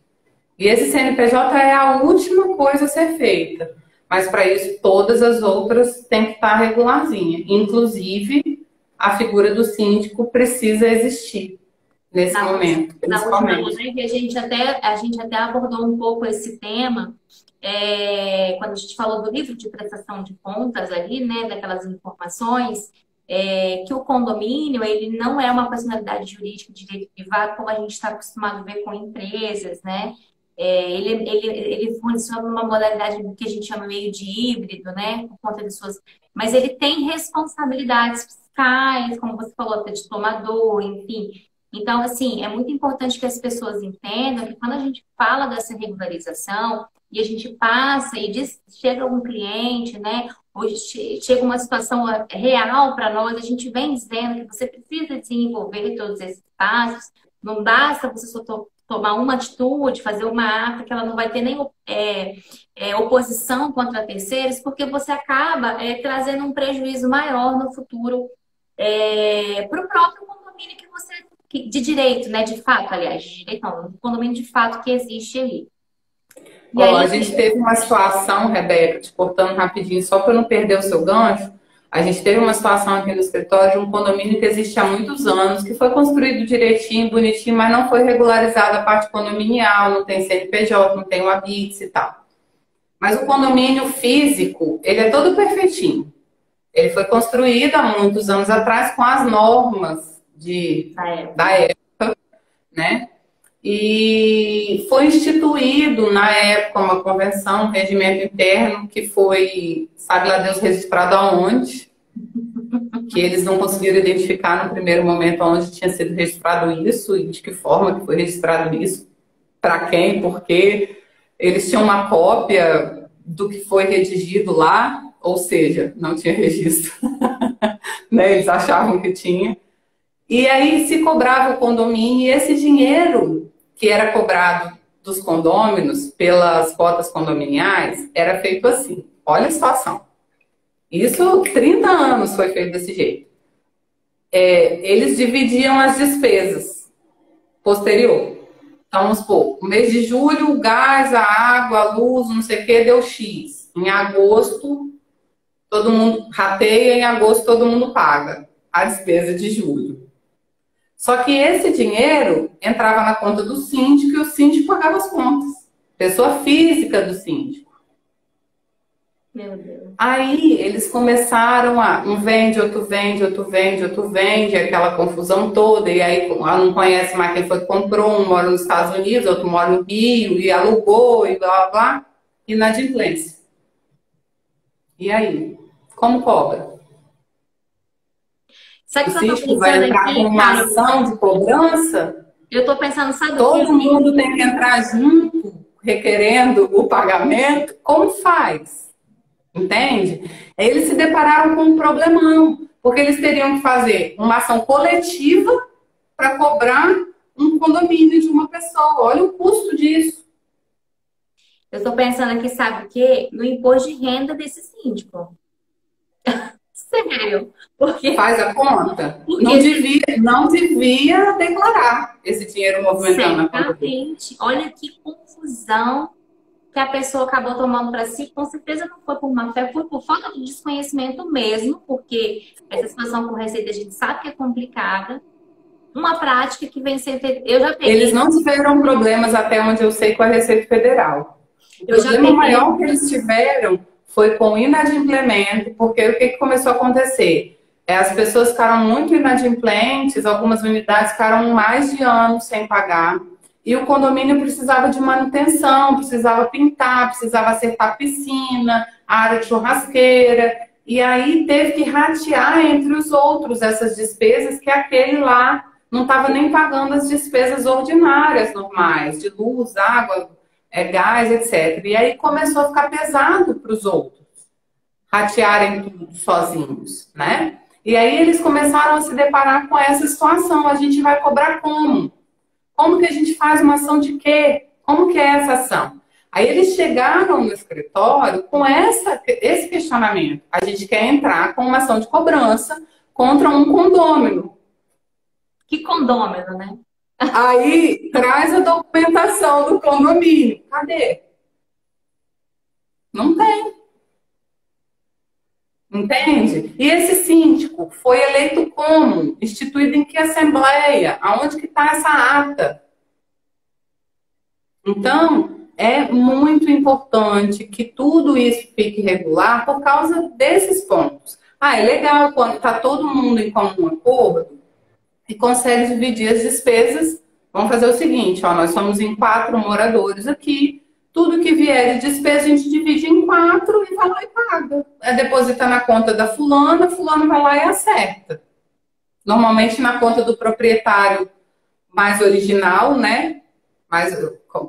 E esse CNPJ é a última coisa a ser feita. Mas, para isso, todas as outras têm que estar regularzinha. Inclusive, a figura do síndico precisa existir nesse momento. Na última live, a gente até abordou um pouco esse tema, quando a gente falou do livro de prestação de contas ali, né, daquelas informações, que o condomínio, ele não é uma personalidade jurídica de direito privado, como a gente está acostumado a ver com empresas, né? Ele funciona numa modalidade que a gente chama meio de híbrido, né? Por conta de suas... Mas ele tem responsabilidades fiscais, como você falou, até de tomador, enfim. Então, assim, é muito importante que as pessoas entendam que quando a gente fala dessa regularização e a gente passa e chega um cliente, né? Hoje chega uma situação real para nós, a gente vem dizendo que você precisa desenvolver todos esses passos. Não basta você só tomar uma atitude, fazer uma ata que ela não vai ter nem oposição contra terceiros, porque você acaba trazendo um prejuízo maior no futuro para o próprio condomínio que você... De direito, né? De fato, aliás, de direito não, do condomínio de fato que existe ali. A gente teve uma situação, Rebeca, te cortando rapidinho, só para não perder o seu gancho. A gente teve uma situação aqui no escritório de um condomínio que existe há muitos anos, que foi construído direitinho, bonitinho, mas não foi regularizada a parte condominial, não tem CNPJ, não tem o habite e tal. Mas o condomínio físico, ele é todo perfeitinho. Ele foi construído há muitos anos atrás com as normas da época, né? E foi instituído na época uma convenção, um regimento interno que foi, sabe lá Deus, registrado aonde, que eles não conseguiram identificar no primeiro momento onde tinha sido registrado isso e de que forma que foi registrado isso, para quem, porque eles tinham uma cópia do que foi redigido lá, ou seja, não tinha registro, né? Eles achavam que tinha. E aí se cobrava o condomínio e esse dinheiro que era cobrado dos condôminos pelas cotas condominiais era feito assim. Olha a situação. Isso 30 anos foi feito desse jeito. Eles dividiam as despesas posterior. Então, vamos supor, no mês de julho, o gás, a água, a luz, não sei o que, deu X. Em agosto, todo mundo rateia, em agosto todo mundo paga a despesa de julho. Só que esse dinheiro entrava na conta do síndico e o síndico pagava as contas. Pessoa física do síndico. Meu Deus. Aí eles começaram a um vende, outro vende, outro vende, outro vende, aquela confusão toda, e aí não conhece mais quem foi que comprou, um mora nos Estados Unidos, outro mora no Rio, e alugou, e blá blá blá, inadimplência. E aí? Como cobra? Sabe O o que eu tô síndico vai pensando entrar com aqui, uma cara? ação de cobrança? Eu tô pensando, sabe o Todo quê? mundo tem que entrar junto, requerendo o pagamento? Como faz? Entende? Eles se depararam com um problemão, porque eles teriam que fazer uma ação coletiva para cobrar um condomínio de uma pessoa. Olha o custo disso. Eu tô pensando aqui, sabe o quê? No imposto de renda desse síndico. Sério. Porque, Faz a conta. porque Não devia, não devia declarar esse dinheiro movimentando na conta dele. certamente, olha que confusão que a pessoa acabou tomando para si. Com certeza não foi por má fé, foi por falta de desconhecimento mesmo, porque essa situação com receita a gente sabe que é complicada. Uma prática que vem sendo feita. Eles não tiveram problemas, até onde eu sei, com a Receita Federal. O Eu já problema peguei. maior que eles tiveram foi com o inadimplemento, porque o que começou a acontecer? As pessoas ficaram muito inadimplentes, algumas unidades ficaram mais de anos sem pagar, e o condomínio precisava de manutenção, precisava pintar, precisava acertar a piscina, a área de churrasqueira, e aí teve que ratear entre os outros essas despesas que aquele lá não estava nem pagando as despesas ordinárias normais, de luz, água, gás, etc. E aí começou a ficar pesado para os outros ratearem tudo sozinhos, né? E aí eles começaram a se deparar com essa situação. A gente vai cobrar como? Como que a gente faz uma ação de quê? Como que é essa ação? Aí eles chegaram no escritório com esse questionamento. A gente quer entrar com uma ação de cobrança contra um condômino. Que condômino, né? Aí traz a documentação do condomínio. Cadê? Não tem. Entende? E esse síndico foi eleito como? Instituído em que assembleia? Aonde que está essa ata? Então, é muito importante que tudo isso fique regular por causa desses pontos. Ah, é legal quando está todo mundo em comum acordo e consegue dividir as despesas. Vamos fazer o seguinte, ó, nós somos em 4 moradores aqui, tudo que vier de despesa a gente divide em 4 e vai lá e paga. Deposita na conta da fulana, fulano vai lá e acerta. Normalmente na conta do proprietário mais original, né? Mais,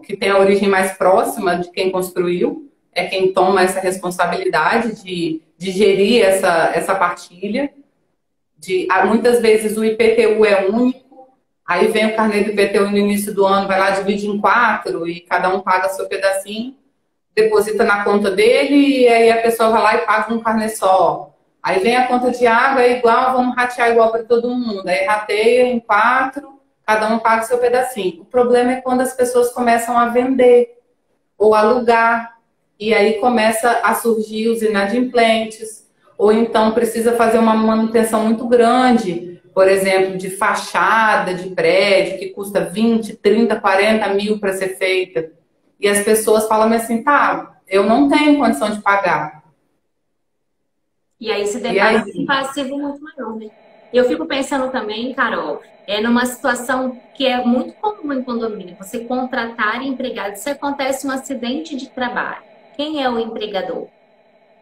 que tem a origem mais próxima de quem construiu, é quem toma essa responsabilidade de gerir essa partilha. Muitas vezes o IPTU é único, aí vem o carnê do IPTU no início do ano, vai lá, divide em 4 e cada um paga seu pedacinho, deposita na conta dele e aí a pessoa vai lá e paga um carnê só. Aí vem a conta de água, é igual, vamos ratear igual para todo mundo. Aí rateia em 4, cada um paga seu pedacinho. O problema é quando as pessoas começam a vender ou alugar, e aí começa a surgir os inadimplentes, ou então precisa fazer uma manutenção muito grande, por exemplo, de fachada de prédio, que custa 20, 30, 40 mil para ser feita. E as pessoas falam assim, tá, eu não tenho condição de pagar. E aí se depara com um passivo muito maior, né? Eu fico pensando também, Carol, numa situação que é muito comum em condomínio, você contratar empregados. Se acontece um acidente de trabalho, quem é o empregador?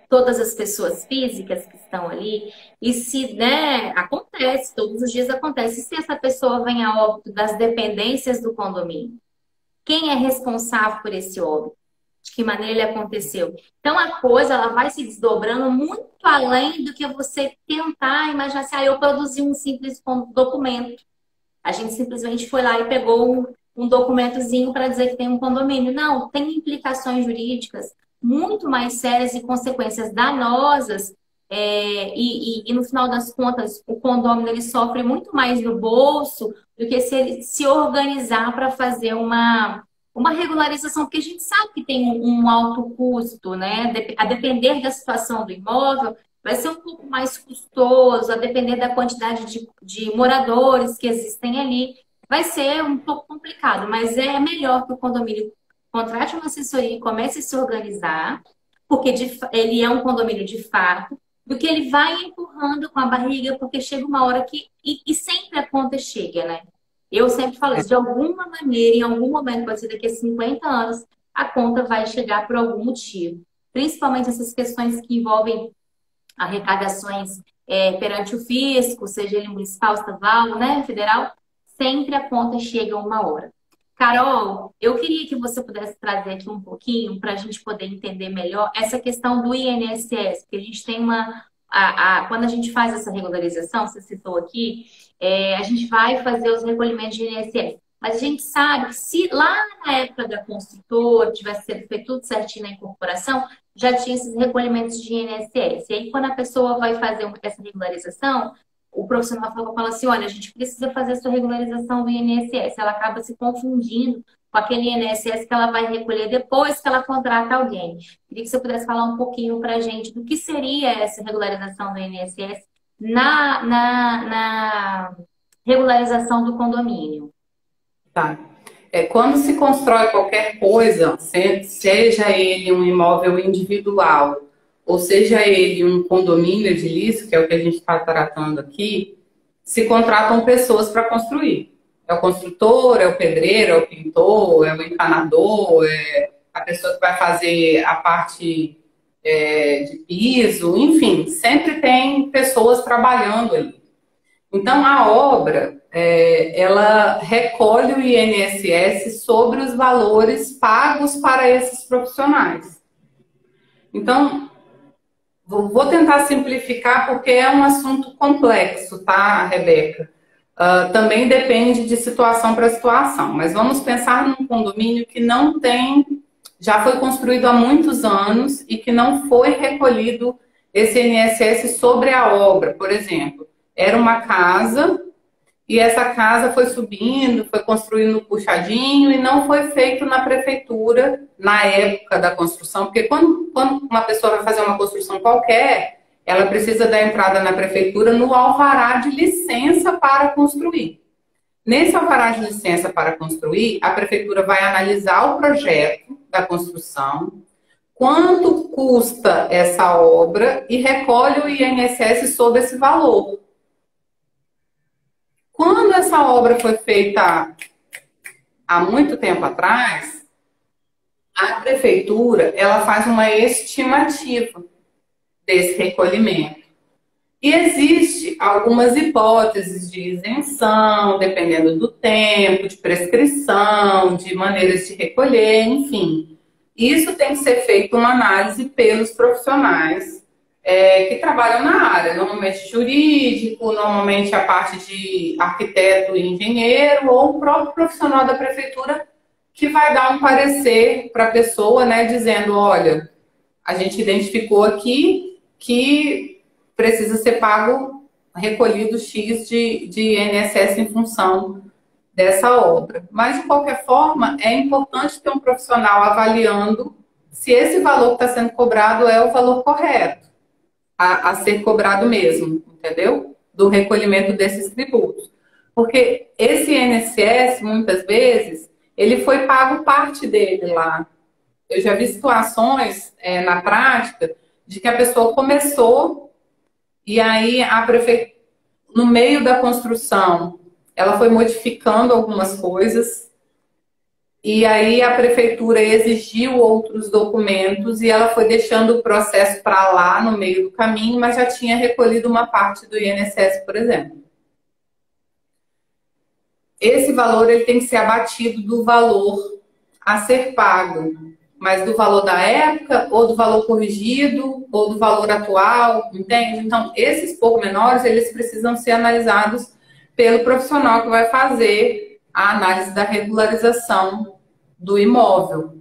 Todas as pessoas físicas que estão ali, e se, né, acontece, todos os dias acontece, e se essa pessoa vem a óbito das dependências do condomínio, quem é responsável por esse óbito? De que maneira ele aconteceu? Então a coisa ela vai se desdobrando muito além do que você tentar imaginar assim, eu produzi um simples documento. A gente simplesmente foi lá e pegou um documentozinho para dizer que tem um condomínio. Não, tem implicações jurídicas muito mais sérias e consequências danosas. E no final das contas, o condômino ele sofre muito mais no bolso do que se ele se organizar para fazer uma regularização, porque a gente sabe que tem um alto custo, né? A depender da situação do imóvel, vai ser um pouco mais custoso, a depender da quantidade de moradores que existem ali, vai ser um pouco complicado, mas é melhor que o condomínio contrate uma assessoria e comece a se organizar, porque ele é um condomínio de fato, do que ele vai empurrando com a barriga, porque chega uma hora que... E sempre a conta chega, né? Eu sempre falo isso, de alguma maneira, em algum momento, pode ser daqui a 50 anos, a conta vai chegar por algum motivo. Principalmente essas questões que envolvem arrecadações perante o fisco, seja ele municipal, estadual, né, federal, sempre a conta chega uma hora. Carol, eu queria que você pudesse trazer aqui um pouquinho para a gente poder entender melhor essa questão do INSS, porque a gente tem uma... quando a gente faz essa regularização, você citou aqui, a gente vai fazer os recolhimentos de INSS. Mas a gente sabe que se lá na época da construtora tivesse sido feito tudo certinho na incorporação, já tinha esses recolhimentos de INSS. E aí, quando a pessoa vai fazer essa regularização, o profissional fala assim, olha, a gente precisa fazer essa regularização do INSS. Ela acaba se confundindo com aquele INSS que ela vai recolher depois que ela contrata alguém. Queria que você pudesse falar um pouquinho para a gente do que seria essa regularização do INSS na regularização do condomínio. Tá. Quando se constrói qualquer coisa, seja ele um imóvel individual, ou seja ele um condomínio edilício, que é o que a gente está tratando aqui, se contratam pessoas para construir. É o construtor, é o pedreiro, é o pintor, é o encanador, é a pessoa que vai fazer a parte de piso, enfim, sempre tem pessoas trabalhando ali. Então, a obra, ela recolhe o INSS sobre os valores pagos para esses profissionais. Então, vou tentar simplificar porque é um assunto complexo, tá, Rebeca? Também depende de situação para situação, mas vamos pensar num condomínio que não tem, já foi construído há muitos anos e que não foi recolhido esse INSS sobre a obra, por exemplo. Era uma casa e essa casa foi subindo, foi construindo puxadinho e não foi feito na prefeitura na época da construção, porque quando uma pessoa vai fazer uma construção qualquer, ela precisa dar entrada na prefeitura no alvará de licença para construir. Nesse alvará de licença para construir, a prefeitura vai analisar o projeto da construção, quanto custa essa obra e recolhe o INSS sobre esse valor. Quando essa obra foi feita há muito tempo atrás, a prefeitura ela faz uma estimativa desse recolhimento. E existe algumas hipóteses de isenção, dependendo do tempo, de prescrição, de maneiras de recolher, enfim. Isso tem que ser feito uma análise pelos profissionais que trabalham na área, normalmente jurídico, normalmente a parte de arquiteto e engenheiro, ou o próprio profissional da prefeitura que vai dar um parecer para a pessoa, né, dizendo, olha, a gente identificou aqui que precisa ser pago, recolhido X de INSS em função dessa obra. Mas, de qualquer forma, é importante ter um profissional avaliando se esse valor que está sendo cobrado é o valor correto a ser cobrado mesmo, entendeu? Do recolhimento desses tributos. Porque esse INSS, muitas vezes, ele foi pago parte dele lá. Eu já vi situações na prática de que a pessoa começou e aí a prefeitura, no meio da construção, ela foi modificando algumas coisas e aí a prefeitura exigiu outros documentos e ela foi deixando o processo para lá no meio do caminho, mas já tinha recolhido uma parte do INSS, por exemplo. Esse valor ele tem que ser abatido do valor a ser pago, mas do valor da época, ou do valor corrigido, ou do valor atual, entende? Então, esses pormenores, eles precisam ser analisados pelo profissional que vai fazer a análise da regularização do imóvel,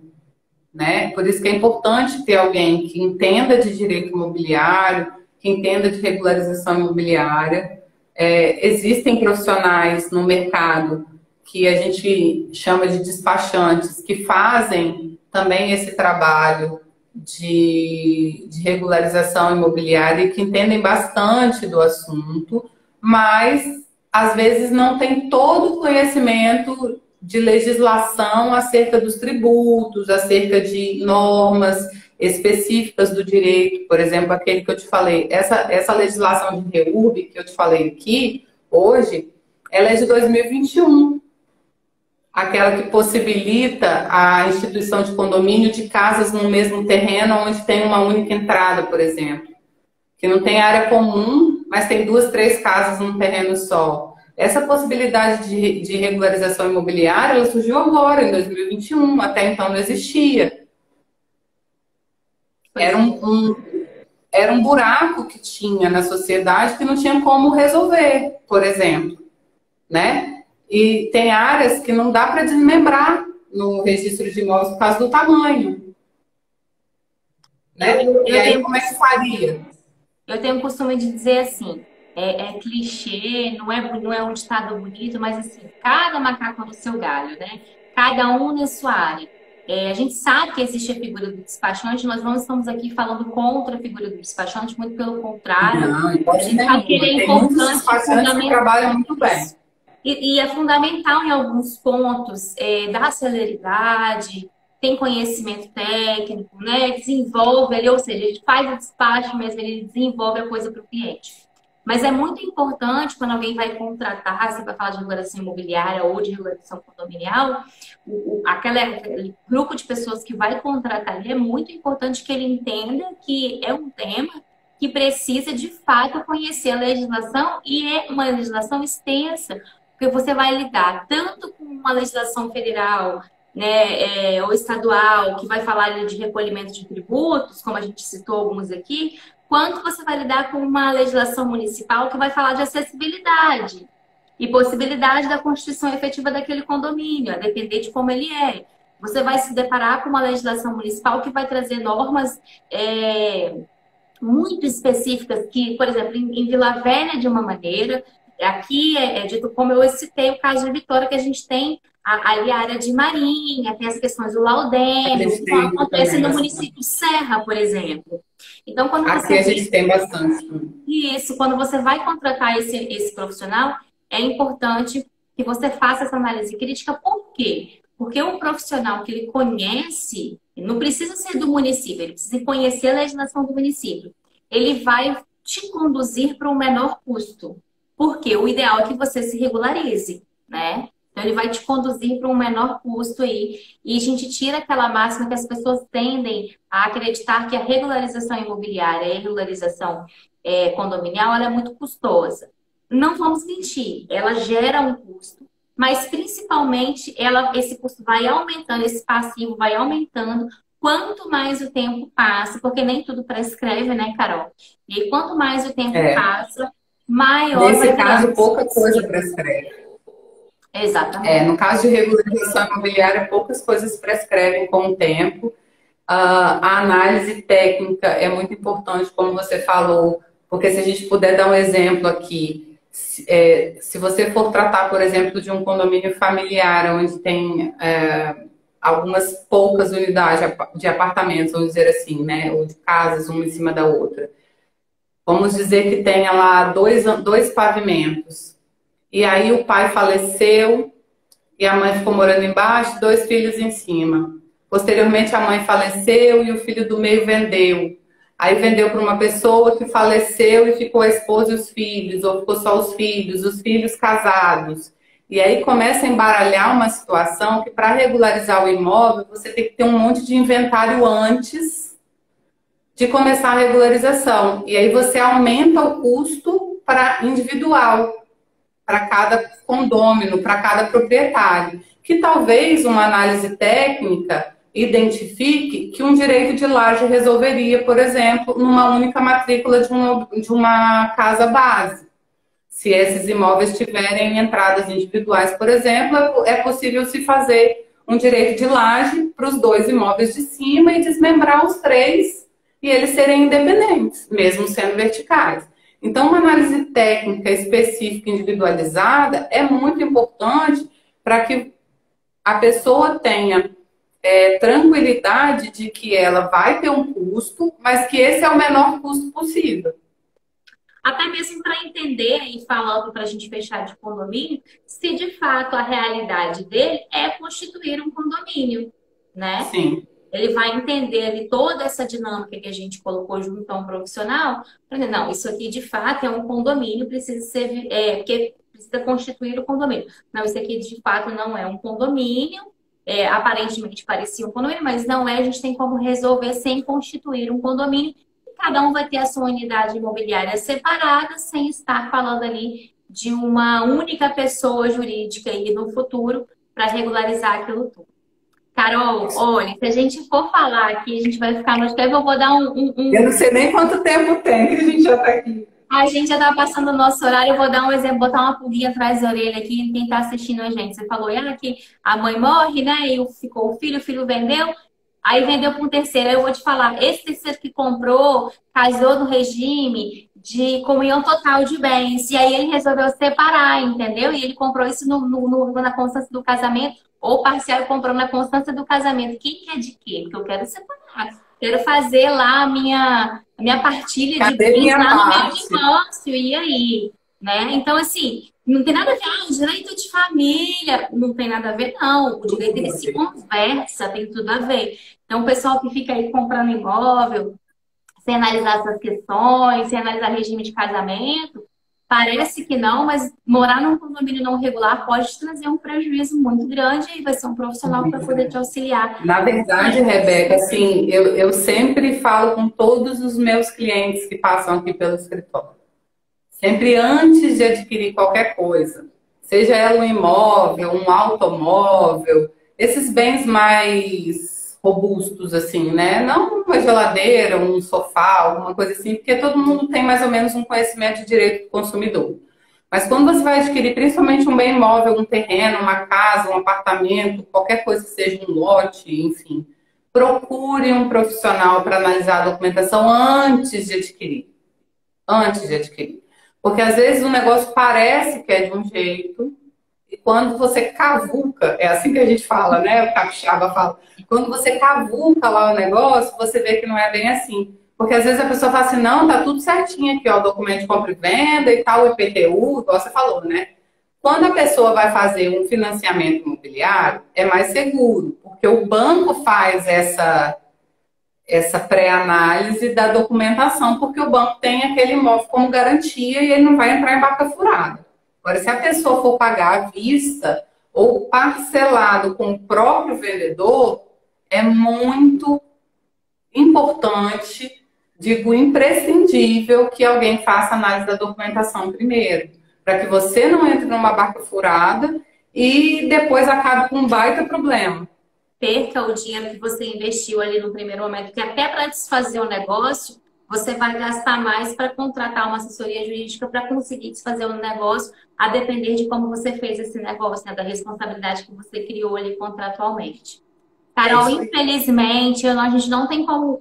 né? Por isso que é importante ter alguém que entenda de direito imobiliário, que entenda de regularização imobiliária. Existem profissionais no mercado que a gente chama de despachantes, que fazem também esse trabalho de regularização imobiliária e que entendem bastante do assunto, mas às vezes não tem todo o conhecimento de legislação acerca dos tributos, acerca de normas. específicas do direito, por exemplo, aquele que eu te falei, essa legislação de REURB que eu te falei aqui, hoje, ela é de 2021. Aquela que possibilita a instituição de condomínio de casas no mesmo terreno onde tem uma única entrada, por exemplo. Que não tem área comum, mas tem 2, 3 casas num terreno só. Essa possibilidade de regularização imobiliária, ela surgiu agora, em 2021, até então não existia. Era um buraco que tinha na sociedade que não tinha como resolver, por exemplo, né? E tem áreas que não dá para desmembrar no registro de imóveis por causa do tamanho. Né? E aí, como é que faria? Eu tenho o costume de dizer assim, é clichê, não é um ditado bonito, mas assim, cada macaco no seu galho, né? Cada um na sua área. A gente sabe que existe a figura do despachante, nós não estamos aqui falando contra a figura do despachante, muito pelo contrário. Não, a gente sabe que ele é importante. Muitos despachantes que trabalham muito bem. E é fundamental em alguns pontos, da celeridade, tem conhecimento técnico, né? Desenvolve ali, ou seja, ele faz o despacho, mas ele desenvolve a coisa para o cliente. Mas é muito importante, quando alguém vai contratar, se vai falar de regulação imobiliária ou de regulação condominial, aquele grupo de pessoas que vai contratar ali, é muito importante que ele entenda que é um tema que precisa, de fato, conhecer a legislação, e é uma legislação extensa, porque você vai lidar tanto com uma legislação federal, né, ou estadual, que vai falar ali de recolhimento de tributos, como a gente citou alguns aqui, quanto você vai lidar com uma legislação municipal que vai falar de acessibilidade e possibilidade da constituição efetiva daquele condomínio, a depender de como ele é. Você vai se deparar com uma legislação municipal que vai trazer normas muito específicas, que, por exemplo, em Vila Velha, de uma maneira, aqui é dito, como eu citei o caso de Vitória, que a gente tem ali a área de Marinha, tem as questões do laudêmio, que acontece no município de Serra, por exemplo. Então, quando aqui a gente tem bastante. Isso, quando você vai contratar esse profissional, é importante que você faça essa análise crítica. Por quê? Porque um profissional que ele conhece, não precisa ser do município, ele precisa conhecer a legislação do município. Ele vai te conduzir para um menor custo. Porque o ideal é que você se regularize, né? Então, ele vai te conduzir para um menor custo aí. E a gente tira aquela máxima que as pessoas tendem a acreditar que a regularização imobiliária e a regularização condominial, ela é muito custosa. Não vamos mentir, ela gera um custo, mas principalmente esse custo vai aumentando, esse passivo vai aumentando quanto mais o tempo passa, porque nem tudo prescreve, né, Carol? E quanto mais o tempo passa, maior vai Nesse caso, pouca coisa prescreve. Exatamente. No caso de regularização imobiliária, poucas coisas prescrevem com o tempo. A análise técnica é muito importante, como você falou, porque se a gente puder dar um exemplo aqui, se você for tratar, por exemplo, de um condomínio familiar, onde tem algumas poucas unidades de apartamentos, vamos dizer assim, né, ou de casas, uma em cima da outra. Vamos dizer que tenha lá dois pavimentos. E aí o pai faleceu e a mãe ficou morando embaixo, 2 filhos em cima. Posteriormente a mãe faleceu e o filho do meio vendeu. Aí vendeu para uma pessoa que faleceu e ficou a esposa e os filhos, ou ficou só os filhos casados. E aí começa a embaralhar uma situação que, para regularizar o imóvel, você tem que ter um monte de inventário antes de começar a regularização. E aí você aumenta o custo para individual, para cada condômino, para cada proprietário. Que talvez uma análise técnica identifique que um direito de laje resolveria, por exemplo, numa única matrícula de uma casa base. Se esses imóveis tiverem entradas individuais, por exemplo, é possível se fazer um direito de laje para os 2 imóveis de cima e desmembrar os 3 e eles serem independentes, mesmo sendo verticais. Então, uma análise técnica específica, individualizada, é muito importante para que a pessoa tenha tranquilidade de que ela vai ter um custo, mas que esse é o menor custo possível. Até mesmo para entender, e falando para a gente fechar de condomínio, se de fato a realidade dele é constituir um condomínio, né? Sim. ele vai entender ali toda essa dinâmica que a gente colocou junto a um profissional, para dizer, não, isso aqui de fato é um condomínio, precisa ser, porque precisa constituir o condomínio. Não, isso aqui de fato não é um condomínio, aparentemente parecia um condomínio, mas não é, a gente tem como resolver sem constituir um condomínio. E cada um vai ter a sua unidade imobiliária separada, sem estar falando ali de uma única pessoa jurídica aí no futuro para regularizar aquilo tudo. Carol, olha, se a gente for falar aqui, a gente vai ficar no tempo. Eu vou dar Eu não sei nem quanto tempo tem que a gente já está aqui. A gente já está passando o nosso horário. Eu vou dar um exemplo, botar uma pulguinha atrás da orelha aqui em quem está assistindo a gente. Você falou, que a mãe morre, né? E ficou o filho vendeu. Aí vendeu para um terceiro. Aí eu vou te falar, esse terceiro que comprou, casou no regime de comunhão total de bens. E aí ele resolveu separar, entendeu? E ele comprou isso na constância do casamento, ou parcial comprou na constância do casamento. Quem quer de quê? Porque eu quero separar. Quero fazer lá a minha partilha de bens lá no meu divórcio. E aí? Né? Então, assim, não tem nada a ver, o direito de família. Não tem nada a ver, não. O direito, ele se conversa, tem tudo a ver. Então, o pessoal que fica aí comprando imóvel, sem analisar essas questões, sem analisar regime de casamento, parece que não, mas morar num condomínio não regular pode te trazer um prejuízo muito grande e vai ser um profissional para poder te auxiliar. Na verdade, Rebeca, assim, eu sempre falo com todos os meus clientes que passam aqui pelo escritório. Sempre antes de adquirir qualquer coisa, seja ela um imóvel, um automóvel, esses bens mais robustos, assim, né? Não uma geladeira, um sofá, alguma coisa assim, porque todo mundo tem mais ou menos um conhecimento de direito do consumidor. Mas quando você vai adquirir principalmente um bem imóvel, um terreno, uma casa, um apartamento, qualquer coisa que seja um lote, enfim, procure um profissional para analisar a documentação antes de adquirir. Antes de adquirir. Porque às vezes o negócio parece que é de um jeito, e quando você cavuca, é assim que a gente fala, né? O capixaba fala. Quando você cavuca lá o negócio, você vê que não é bem assim. Porque às vezes a pessoa fala assim, não, tá tudo certinho aqui, ó, o documento de compra e venda e tal, o IPTU, igual você falou, né? Quando a pessoa vai fazer um financiamento imobiliário, é mais seguro, porque o banco faz essa pré-análise da documentação, porque o banco tem aquele imóvel como garantia e ele não vai entrar em vaca furada. Agora, se a pessoa for pagar à vista ou parcelado com o próprio vendedor, é muito importante, digo imprescindível, que alguém faça análise da documentação primeiro, para que você não entre numa barca furada e depois acabe com um baita problema. Perca o dinheiro que você investiu ali no primeiro momento, que até para desfazer o negócio, você vai gastar mais para contratar uma assessoria jurídica para conseguir desfazer o negócio, a depender de como você fez esse negócio, né, da responsabilidade que você criou ali contratualmente. Carol, infelizmente, a gente não tem como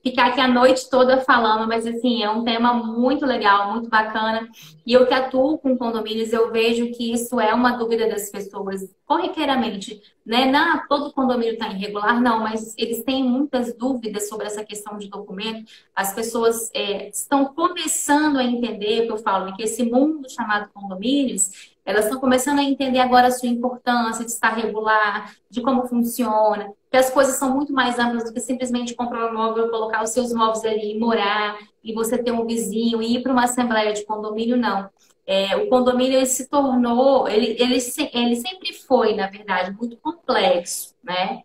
ficar aqui a noite toda falando, mas assim, é um tema muito legal, muito bacana. E eu que atuo com condomínios, eu vejo que isso é uma dúvida das pessoas corriqueiramente, né? Não, todo condomínio está irregular, não, mas eles têm muitas dúvidas sobre essa questão de documento. As pessoas estão começando a entender, que eu falo, né, que esse mundo chamado condomínios, elas estão começando a entender agora a sua importância de estar regular, de como funciona, que as coisas são muito mais amplas do que simplesmente comprar um imóvel, colocar os seus móveis ali e morar, e você ter um vizinho, e ir para uma assembleia de condomínio, não. O condomínio ele se tornou, ele sempre foi, na verdade, muito complexo, né?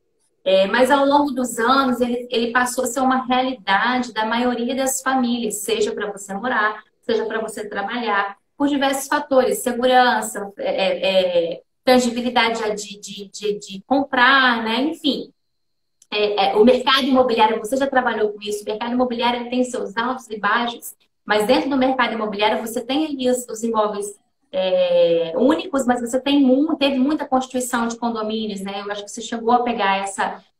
Mas ao longo dos anos, ele passou a ser uma realidade da maioria das famílias, seja para você morar, seja para você trabalhar, por diversos fatores, segurança, tangibilidade de comprar, né? Enfim. O mercado imobiliário, você já trabalhou com isso, o mercado imobiliário tem seus altos e baixos, mas dentro do mercado imobiliário você tem ali os imóveis únicos, mas você teve muita constituição de condomínios, né? Eu acho que você chegou a pegar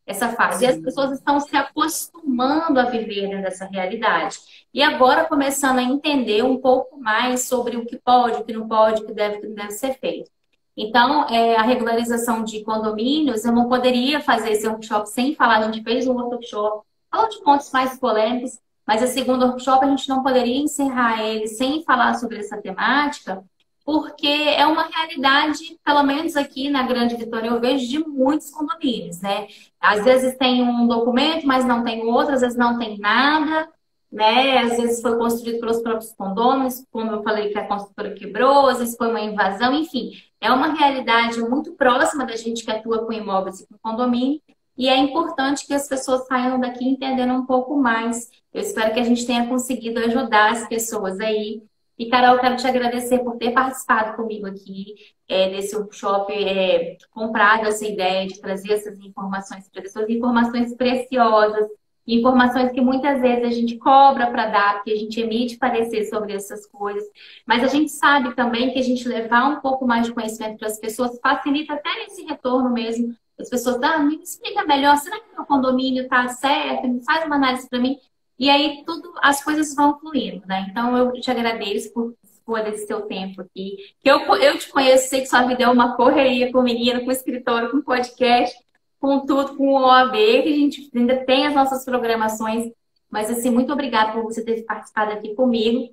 essa fase. E as pessoas estão se acostumando a viver dentro dessa realidade. E agora começando a entender um pouco mais sobre o que pode, o que não pode, o que não deve ser feito. Então, a regularização de condomínios, eu não poderia fazer esse workshop sem falar. A gente fez um workshop, falou de pontos mais polêmicos, mas a segunda workshop a gente não poderia encerrar ele sem falar sobre essa temática. porque é uma realidade, pelo menos aqui na Grande Vitória, eu vejo de muitos condomínios, né? Às vezes tem um documento, mas não tem outro, às vezes não tem nada, né? Às vezes foi construído pelos próprios condôminos, como eu falei que a construtora quebrou, às vezes foi uma invasão, enfim. É uma realidade muito próxima da gente que atua com imóveis e com condomínio, e é importante que as pessoas saiam daqui entendendo um pouco mais. Eu espero que a gente tenha conseguido ajudar as pessoas aí. E, Carol, eu quero te agradecer por ter participado comigo aqui nesse workshop, comprado essa ideia de trazer essas informações para pessoas, informações preciosas, informações que muitas vezes a gente cobra para dar, porque a gente emite parecer sobre essas coisas. Mas a gente sabe também que a gente levar um pouco mais de conhecimento para as pessoas facilita até esse retorno mesmo. As pessoas, me explica melhor, será que meu condomínio está certo? Me faz uma análise para mim. E aí tudo, as coisas vão fluindo, né? Então eu te agradeço por dispor desse seu tempo aqui. Que eu te conheço, sei que sua vida é uma correria com menina, com escritório, com podcast, com tudo, com o OAB, que a gente ainda tem as nossas programações. Mas assim, muito obrigada por você ter participado aqui comigo.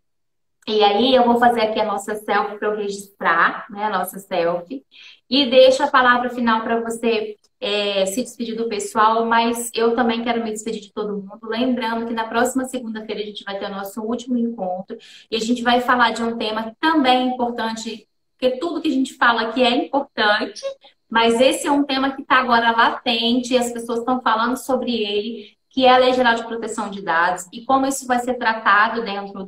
E aí eu vou fazer aqui a nossa selfie para eu registrar, né? A nossa selfie. E deixo a palavra final para você se despedir do pessoal, mas eu também quero me despedir de todo mundo. Lembrando que na próxima segunda-feira a gente vai ter o nosso último encontro e a gente vai falar de um tema também importante, porque tudo que a gente fala aqui é importante, mas esse é um tema que está agora latente e as pessoas estão falando sobre ele, que é a Lei Geral de Proteção de Dados e como isso vai ser tratado dentro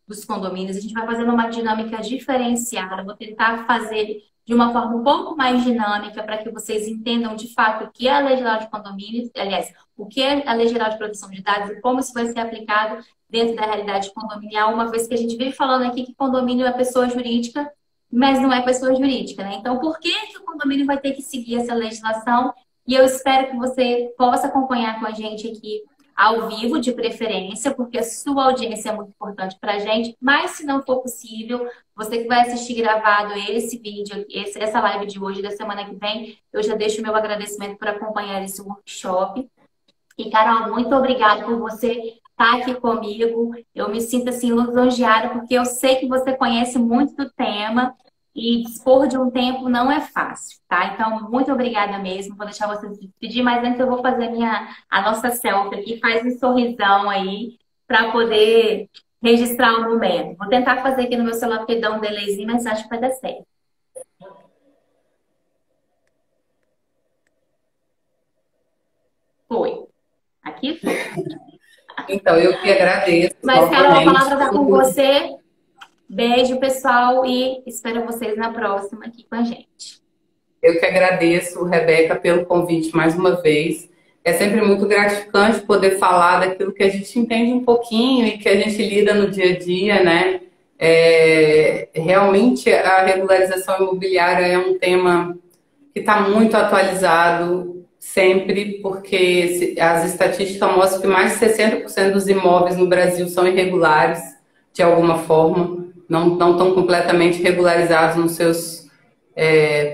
dos condomínios. A gente vai fazendo uma dinâmica diferenciada, vou tentar fazer de uma forma um pouco mais dinâmica para que vocês entendam de fato o que é a Lei Geral de Condomínios, aliás, o que é a Lei Geral de Proteção de Dados e como isso vai ser aplicado dentro da realidade condominial, uma vez que a gente vive falando aqui que condomínio é pessoa jurídica, mas não é pessoa jurídica, né? Então, por que que o condomínio vai ter que seguir essa legislação? E eu espero que você possa acompanhar com a gente aqui ao vivo, de preferência, porque a sua audiência é muito importante para a gente, mas se não for possível, você que vai assistir gravado esse vídeo, essa live de hoje, da semana que vem, eu já deixo o meu agradecimento por acompanhar esse workshop. E, Carol, muito obrigada por você estar aqui comigo. Eu me sinto, assim, lisonjeada, porque eu sei que você conhece muito do tema e dispor de um tempo não é fácil, tá? Então, muito obrigada mesmo. Vou deixar você se despedir, mas antes eu vou fazer a nossa selfie aqui. Faz um sorrisão aí para poder registrar o momento. Vou tentar fazer aqui no meu celular, porque dá um delayzinho, mas acho que vai dar certo. Foi. Aqui foi. Então, eu que agradeço. Mas, Carol, a palavra está com novamente. você. Beijo, pessoal, e espero vocês na próxima aqui com a gente. Eu que agradeço, Rebeca, pelo convite mais uma vez. É sempre muito gratificante poder falar daquilo que a gente entende um pouquinho e que a gente lida no dia a dia, né? Realmente, a regularização imobiliária é um tema que está muito atualizado sempre, porque as estatísticas mostram que mais de 60% dos imóveis no Brasil são irregulares, de alguma forma, não estão completamente regularizados nos seus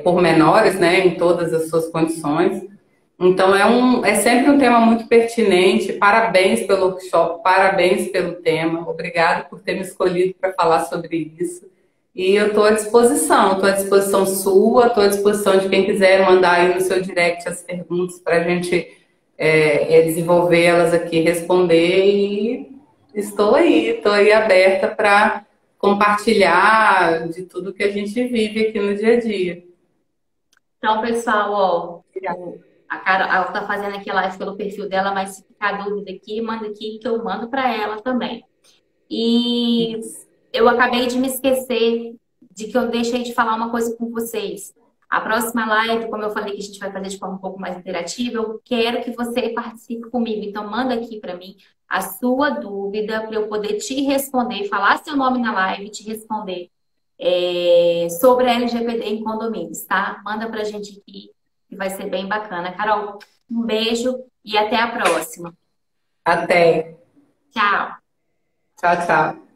pormenores, né, em todas as suas condições. Então, é sempre um tema muito pertinente. Parabéns pelo workshop, parabéns pelo tema. Obrigada por ter me escolhido para falar sobre isso. E eu estou à disposição sua, estou à disposição de quem quiser mandar aí no seu direct as perguntas para a gente desenvolvê-las aqui, responder. E estou aí aberta para compartilhar de tudo que a gente vive aqui no dia a dia. Então, pessoal, a Carol, ela está fazendo aqui a live pelo perfil dela, mas se ficar dúvida aqui, manda aqui que eu mando para ela também. E eu acabei de me esquecer de que eu deixei de falar uma coisa com vocês. A próxima live, como eu falei que a gente vai fazer de forma um pouco mais interativa, eu quero que você participe comigo. Então, manda aqui para mim a sua dúvida para eu poder te responder, falar seu nome na live e te responder sobre a LGPD em condomínios, tá? Manda pra gente aqui, que vai ser bem bacana. Carol, um beijo e até a próxima. Até. Tchau. Tchau, tchau.